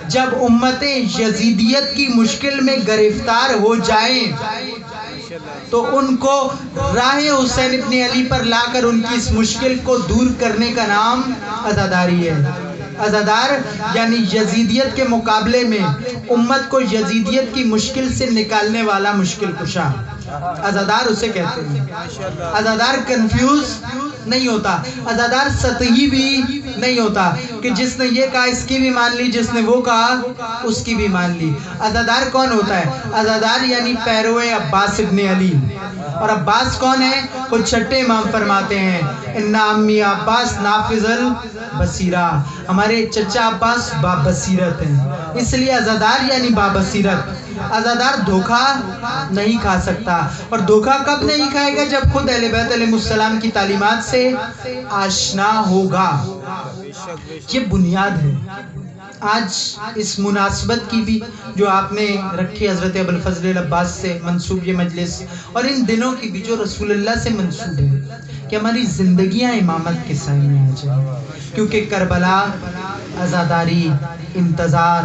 جب امت یزیدیت کی مشکل میں گرفتار ہو جائیں تو ان کو راہ حسین ابن علی پر لا کر ان کی اس مشکل کو دور کرنے کا نام عزاداری ہے۔ عزادار یعنی یزیدیت کے مقابلے میں امت کو یزیدیت کی مشکل سے نکالنے والا مشکل کشا، عزادار اسے کہتے ہیں۔ عزادار کنفیوز نہیں ہوتا، عزادار سطحی بھی نہیں ہوتا کہ جس نے یہ کہا اس کی بھی مان لی، جس نے وہ کہا اس کی بھی مان لی۔ عزادار کون ہوتا ہے؟ عزادار یعنی پیرو عباس ابن علی۔ اور عباس کون ہے؟ خود چھٹے امام فرماتے ہیں ان امی عباس نافذ البصیرہ، ہمارے چچا عباس بابصیرت ہیں، اس لیے عزادار یعنی بابصیرت۔ عزادار دھوکہ نہیں کھا سکتا. اور دھوکہ کب نہیں کھائے گا؟ جب خود اہل بیت علیہ السلام کی تعلیمات سے آشنا ہوگا. یہ بنیاد ہے. آج اس مناسبت کی بھی جو آپ نے رکھی حضرت ابوالفضل العباس سے منسوب یہ مجلس، اور ان دنوں کی بھی جو رسول اللہ سے منسوب ہے، کہ ہماری زندگیاں امامت کے سائے میں آ جائیں. کیونکہ کربلا، عزاداری، انتظار،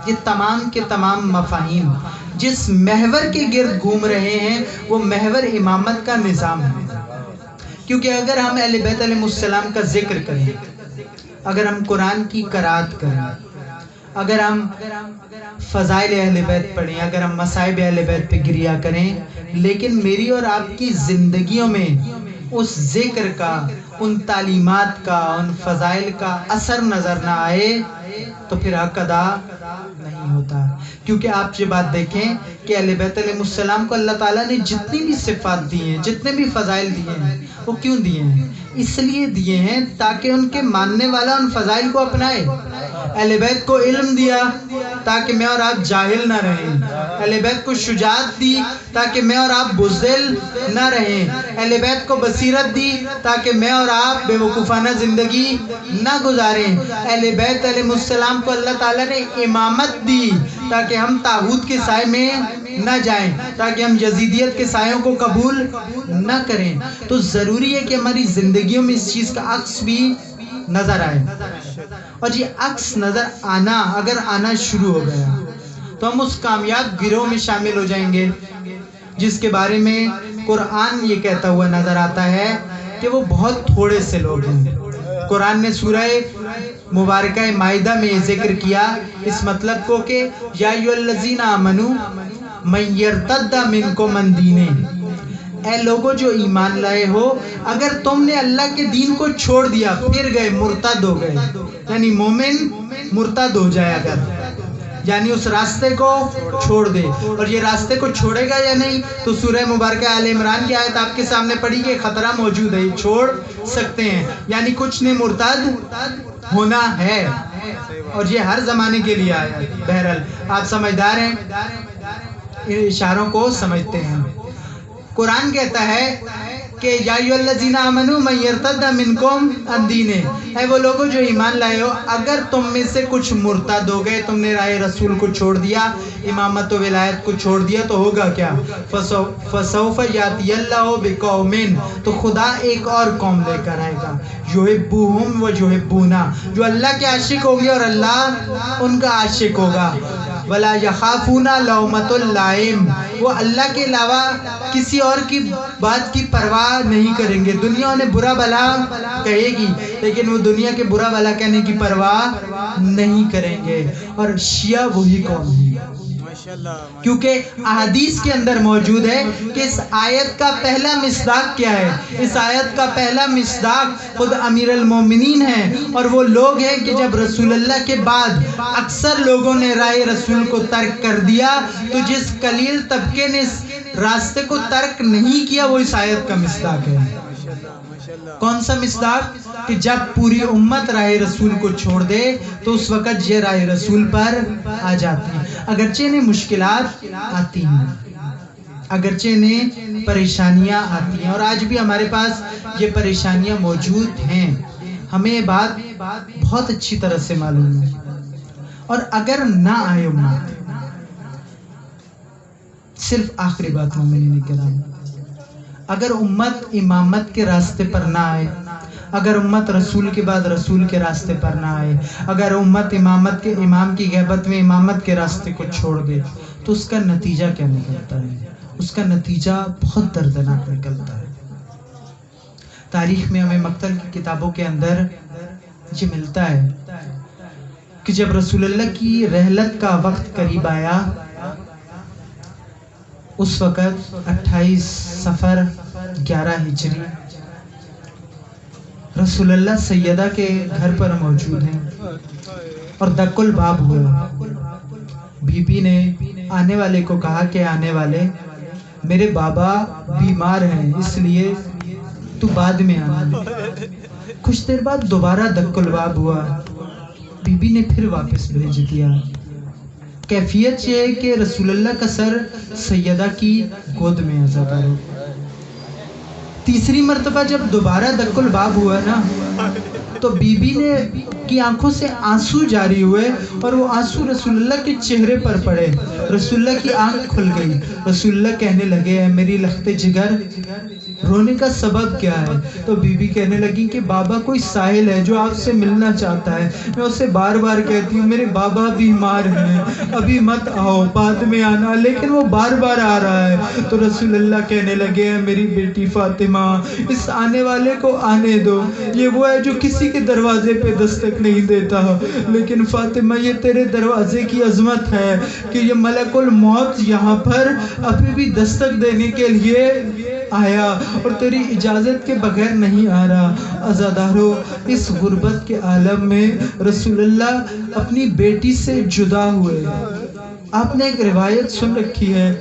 یہ تمام کے تمام مفاہیم جس محور کے گرد گھوم رہے ہیں وہ محور امامت کا نظام ہے. کیونکہ اگر ہم اہل بیت علیہ السلام کا ذکر کریں، اگر ہم قرآن کی قرات کریں، اگر ہم فضائل اہل بیت پڑھیں، اگر ہم مصائب اہل بیت پہ گریہ کریں، لیکن میری اور آپ کی زندگیوں میں اس ذکر کا، ان تعلیمات کا، ان فضائل کا اثر نظر نہ آئے تو پھر حق ادا نہیں ہوتا. کیونکہ آپ یہ بات دیکھیں کہ اہل بیت علیہ السلام کو اللہ تعالیٰ نے جتنی بھی صفات دی ہیں، جتنے بھی فضائل دیے ہیں، وہ کیوں دیے ہیں؟ اس لیے دیے ہیں تاکہ ان کے ماننے والا ان فضائل کو اپنائے. اہل بیت کو علم دیا تاکہ میں اور آپ جاہل نہ رہیں. اہل بیت کو شجاعت دی تاکہ میں اور آپ بزدل نہ رہیں. اہل بیت کو بصیرت دی تاکہ میں اور آپ بے وقوفانہ زندگی نہ گزاریں. اہل بیت علیہ السلام کو اللہ تعالیٰ نے امامت دی تاکہ ہم طاغوت کے سائے میں نہ جائیں، تاکہ ہم یزیدیت کے سایوں کو قبول نہ کریں. تو ضروری ہے کہ ہماری زندگیوں میں اس چیز کا عکس بھی نظر آئے. اور یہ عکس نظر آنا اگر آنا شروع ہو گیا تو ہم اس کامیاب گروہ میں شامل ہو جائیں گے جس کے بارے میں قرآن یہ کہتا ہوا نظر آتا ہے کہ وہ بہت تھوڑے سے لوگ ہیں. قرآن نے سورہ مبارکہ مائدہ میں یہ ذکر کیا اس مطلب کو کہ یا ایھا الذین آمنوا من یرتد منکم عن دینہ، اے لوگوں جو ایمان لائے ہو، اگر تم نے اللہ کے دین کو چھوڑ دیا، پھر گئے، مرتد ہو گئے، یعنی مومن مرتد ہو جائے اگر، یعنی اس راستے کو چھوڑ دے. اور یہ راستے کو چھوڑے گا یا نہیں تو سورہ مبارکہ آل عمران کی آیت آپ کے سامنے پڑھی کہ خطرہ موجود ہے، یہ چھوڑ سکتے ہیں، یعنی کچھ نے مرتد ہونا ہے. اور یہ ہر زمانے کے لیے آیا. بہرحال آپ سمجھدار ہیں، ان اشاروں کو سمجھتے ہیں. قرآن کہتا ہے کہ یا ایھا الذین آمنوا من یرتد منکم عن دینہ، اے وہ لوگوں جو ایمان لائے ہو، اگر تم میں سے کچھ مرتد ہو گئے، تم نے راہ رسول کو چھوڑ دیا، امامت و ولایت کو چھوڑ دیا، تو ہوگا کیا؟ فسوف یاتی اللہ بقوم، تو خدا ایک اور قوم لے کر آئے گا، یحبہم و یحبونہ، جو اللہ کے عاشق ہوں گے اور اللہ ان کا عاشق ہوگا. ولا یخافون لومۃ اللائم، وہ اللہ کے علاوہ کسی اور کی بات کی پرواہ نہیں کریں گے. دنیا انہیں برا بھلا کہے گی لیکن وہ دنیا کے برا بھلا کہنے کی پرواہ نہیں کریں گے. اور شیعہ وہی قوم ہے، کیونکہ احادیث کے اندر موجود ہے کہ اس آیت کا پہلا مصداق کیا ہے؟ اس آیت کا پہلا مصداق خود امیر المومنین ہیں. اور وہ لوگ ہیں کہ جب رسول اللہ کے بعد اکثر لوگوں نے راہ رسول کو ترک کر دیا، تو جس قلیل طبقے نے اس راستے کو ترک نہیں کیا وہ اس آیت کا مصداق ہے. کون سا مصداق؟ کہ جب پوری امت راہ رسول کو چھوڑ دے تو اس وقت یہ راہ رسول پر آ جاتی ہیں. اگرچہ انہیں مشکلات آتی ہیں، اگرچہ انہیں پریشانیاں آتی ہیں، اور آج بھی ہمارے پاس یہ پریشانیاں موجود ہیں. ہمیں یہ بات بہت اچھی طرح سے معلوم ہے. اور اگر نہ آئے امت، صرف آخری بات مومنین کرام، اگر امت امامت کے راستے پر نہ آئے، اگر امت رسول کے بعد رسول کے راستے پر نہ آئے، اگر امت امامت کے امام کی غیبت میں امامت کے راستے کو چھوڑ دے، تو اس کا نتیجہ کیا نکلتا ہے؟ اس کا نتیجہ بہت دردناک نکلتا ہے. تاریخ میں ہمیں مقتل کی کتابوں کے اندر یہ ملتا ہے کہ جب رسول اللہ کی رحلت کا وقت قریب آیا، اس وقت 28 صفر 11 ہجری، رسول اللہ سیدہ کے گھر پر موجود ہیں اور دق الباب ہوا. بی بی نے آنے والے کو کہا کہ آنے والے، میرے بابا بیمار ہیں، اس لیے تو بعد میں آنا. کچھ دیر بعد دوبارہ دق الباب ہوا، بی بی نے پھر واپس بھیج دیا. کیفیت یہ ہے کہ رسول اللہ کا سر سیدہ کی گود میں ہے زادارو۔ تیسری مرتبہ جب دوبارہ دق الباب ہوا نا تو بی بی نے کی آنکھوں سے آنسو جاری ہوئے اور وہ آنسو رسول اللہ کے چہرے پر پڑے۔ رسول اللہ کی آنکھ کھل گئی۔ رسول اللہ کہنے لگے اے میری لخت جگر رونے کا سبب کیا ہے؟ تو بی بی کہنے لگی کہ بابا کوئی سائل ہے جو آپ سے ملنا چاہتا ہے، میں اسے بار بار کہتی ہوں میرے بابا بیمار ہیں ابھی مت آؤ بعد میں آنا، لیکن وہ بار بار آ رہا ہے۔ تو رسول اللہ کہنے لگے اے میری بیٹی فاطمہ اس آنے والے کو آنے دو، یہ وہ ہے جو کسی کے دروازے پہ دستک نہیں دیتا، لیکن فاطمہ یہ تیرے دروازے کی عظمت ہے کہ یہ ملک الموت یہاں پر ابھی بھی دستک دینے کے لیے آیا اور تیری اجازت کے بغیر نہیں آ رہا۔ عزادارو اس غربت کے عالم میں رسول اللہ اپنی بیٹی سے جدا ہوئے۔ آپ نے ایک روایت سن رکھی ہے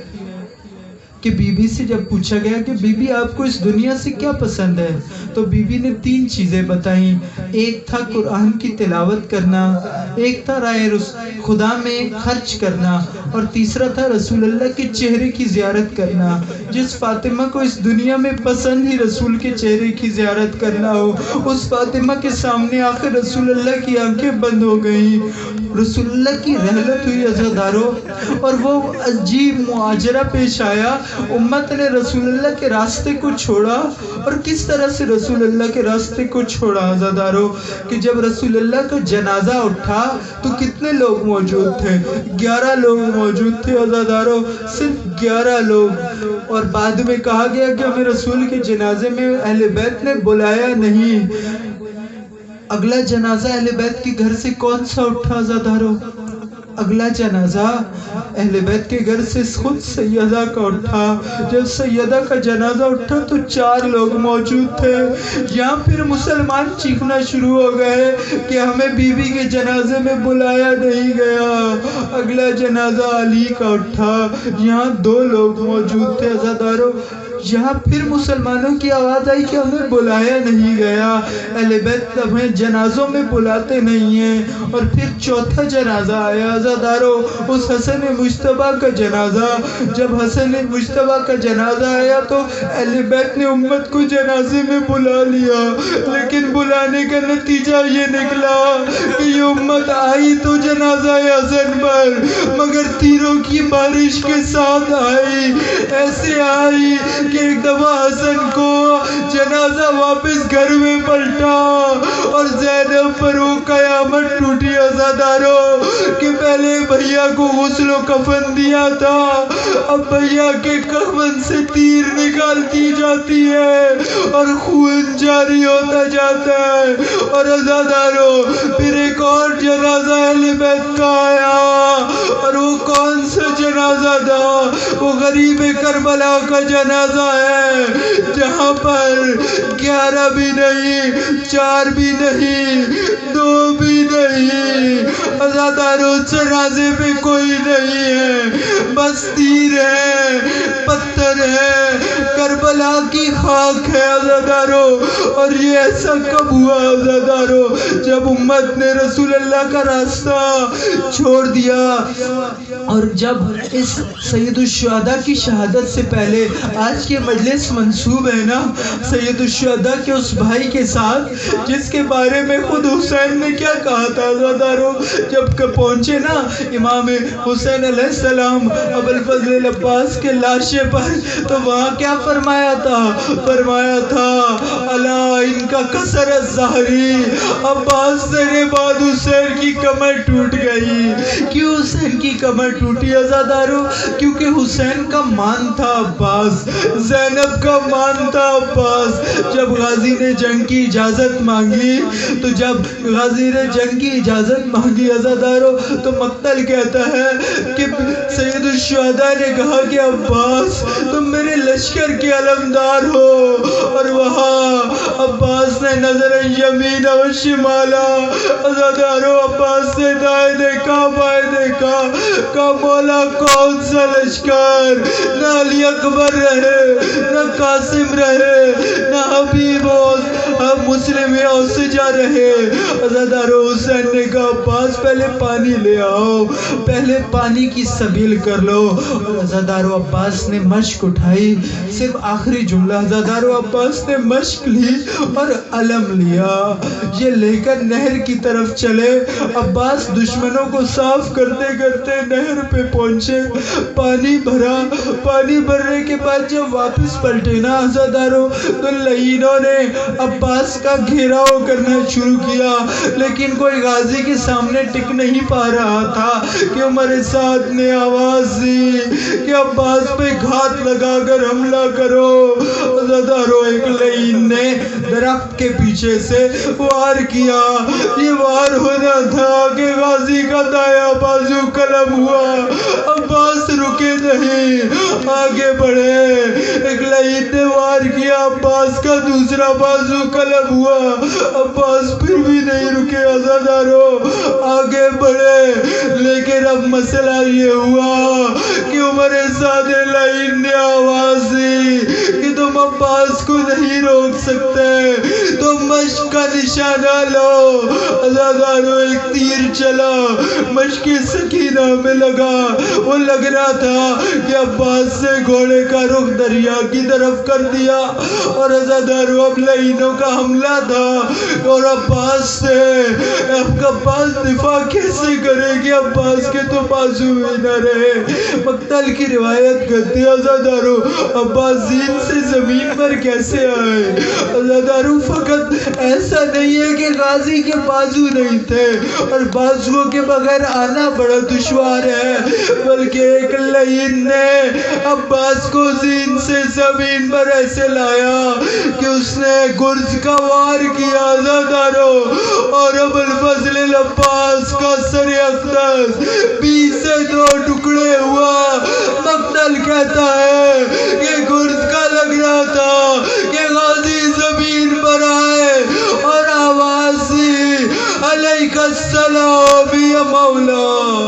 کہ بی بی سے جب پوچھا گیا کہ بی بی آپ کو اس دنیا سے کیا پسند ہے تو بی بی نے 3 چیزیں بتائیں۔ ایک تھا قرآن کی تلاوت کرنا، ایک تھا راہ خدا میں خرچ کرنا، اور تیسرا تھا رسول اللہ کے چہرے کی زیارت کرنا۔ جس فاطمہ کو اس دنیا میں پسند ہی رسول کے چہرے کی زیارت کرنا ہو، اس فاطمہ کے سامنے آخر رسول اللہ کی آنکھیں بند ہو گئیں، رسول اللہ کی رحلت ہوئی عزادارو، اور وہ عجیب معاجرہ پیش آیا۔ امت نے رسول اللہ کے راستے کو چھوڑا، اور کس طرح سے رسول اللہ کے راستے کو چھوڑا عزادارو کہ جب رسول اللہ کا جنازہ اٹھا تو کتنے لوگ موجود تھے؟ 11 لوگ موجود تھے عزادارو، صرف 11 لوگ، اور بعد میں کہا گیا کہ ہمیں رسول کے جنازے میں اہل بیت نے بلایا نہیں۔ اگلا جنازہ اہل بیت کے گھر سے کون سا اٹھا عزادارو؟ اگلا جنازہ اہل بیت کے گھر سے خود سیدہ کا اٹھا۔ جب سیدہ کا جنازہ اٹھا تو 4 لوگ موجود تھے۔ یہاں پھر مسلمان چیخنا شروع ہو گئے کہ ہمیں بی بی کے جنازے میں بلایا نہیں گیا۔ اگلا جنازہ علی کا اٹھا، یہاں 2 لوگ موجود تھے عزادارو۔ یہاں پھر مسلمانوں کی آواز آئی کہ ہمیں بلایا نہیں گیا، اہل بیت ہمیں جنازوں میں بلاتے نہیں ہیں۔ اور پھر چوتھا جنازہ آیا عزادارو، اس حسن مجتبیٰ کا جنازہ۔ جب حسن مجتبیٰ کا جنازہ آیا تو اہل بیت نے امت کو جنازے میں بلا لیا، لیکن بلانے کا نتیجہ یہ نکلا کہ یہ امت آئی تو جنازہ حسن پر، مگر تیروں کی بارش کے ساتھ آئی۔ ایسے آئی کہ ایک دفعہ حسن کو جنازہ واپس گھر میں پلٹا، اور زینب پر وہ قیامت ٹوٹی عزادارو کہ پہلے بھیا کو غسل و کفن دیا تھا، اب بھیا کے کفن سے تیر نکالتی جاتی ہے اور خون جاری ہوتا جاتا ہے۔ اور عزادارو پھر ایک اور جنازہ اہل بیت کا آیا، اور وہ کون سا جنازہ تھا؟ وہ غریب کربلا کا جنازہ ہے، جہاں پر 11 بھی نہیں، 4 بھی نہیں، 2 بھی نہیں، عزادارو جنازے پہ کوئی نہیں ہے، بس تیر ہے، پتھر ہے، کربلا کی خاک ہے عزادارو۔ اور یہ ایسا کب ہوا عزادارو؟ جب امت نے رسول اللہ کا راستہ چھوڑ دیا، اور جب اس سید الشہداء کی شہادت سے پہلے آج کے مجلس منسوب ہے نا سید الشہداء کے اس بھائی کے ساتھ جس کے بارے میں خود حسین نے کیا کہا تھا عزادارو؟ جب پہنچے نا امام حسین علیہ السلام ابوالفضل العباس کے لاشے پر، تو وہاں کیا فرمایا تھا؟ فرمایا تھا الا ان کا کسر الظہری، عباس تیرے بعد حسین کی کمر ٹوٹ گئی۔ کیوں حسین کی کمر ٹوٹی عزادارو؟ کیونکہ حسین کا مان تھا عباس، زینب کا مان تھا عباس۔ جب غازی نے جنگ کی اجازت مانگی، تو جب غازی نے جنگ کی اجازت مانگی عزادارو تو مقتل کہتا ہے کہ سید الشہداء نے کہا کہ عباس تم میرے لشکر کے علمدار ہو، اور وہاں عباس نے نظر یمین و شمالا عزادارو عباس نے دائیں دیکھا بائیں دیکھا، کہا مولا کون سا لشکر؟ نہ علی اکبر رہے، نہ قاسم رہے، نہ حبیب مسلم یہاں سے جا رہے. عزادارو حسین نے کہا عباس پہلے پانی لے آؤ, پہلے پانی کی سبیل کر لو. اور عزادارو عباس نے مشک اٹھائی, صرف آخری جملہ عزادارو عباس نے مشک لی اور علم لیا. یہ لے کر نہر کی طرف چلے. عباس دشمنوں کو صاف کرتے کرتے نہر پہ پہنچے, پانی بھرا. پانی بھرنے کے بعد جب واپس پلٹے نا عزادارو, تو لعینوں نے عباس کا گھیراؤ کرنا شروع کیا, لیکن کوئی غازی کے سامنے ٹک نہیں پا رہا تھا کہ عمر سعد نے آواز دی کہ عباس پہ گھات لگا کر حملہ کرو. عزادارو ایک لعین نے درخت کے پیچھے سے وار کیا. یہ وار ہونا تھا کہ غازی کا دایاں بازو قلم ہوا. عباس رکے نہیں, آگے بڑھے. ایک لعین نے وار کیا, عباس کا دوسرا بازو قلم ہوا. عباس پھر بھی نہیں رکے. عزادارو آگے بڑھے, لیکن اب مسئلہ یہ ہوا کہ عمر سعد لعین نے آواز دی کہ تم عباس کو نہیں روک سکتے, تم مشق کا نشانہ لو. عزادارو ایک تیر چلا, مشق سکینہ میں لگا. وہ لگ رہا تھا کہ عباس سے گھوڑے کا رخ دریا کی طرف کر دیا. اور عزادارو اب لعینوں کا حملہ تھا, اور عباس سے عباس دفاع کیسے کرے گی؟ عباس کے تو بازو ہی نہ رہے. مقتل کی روایت کرتے عزادارو عباس زین سے زمین پر کیسے آئے. عزادارو فقط ایسا نہیں ہے کہ غازی کے بازو نہیں تھے اور بازو کے بغیر آنا بڑا دشوار ہے, بلکہ ایک لعین نے عباس کو زین سے زمین پر ایسے لایا کہ اس نے گرز کا وار کیا عزادارو, اور ابو الفضل العباس کا سر اقدس 20 سے 2 ٹکڑے ہوا. مقتل کہتا ہے کہ گرز کا لگ رہا تھا کہ غازی زمین پر آئے اور آواز دی علیک السلام یا مولا.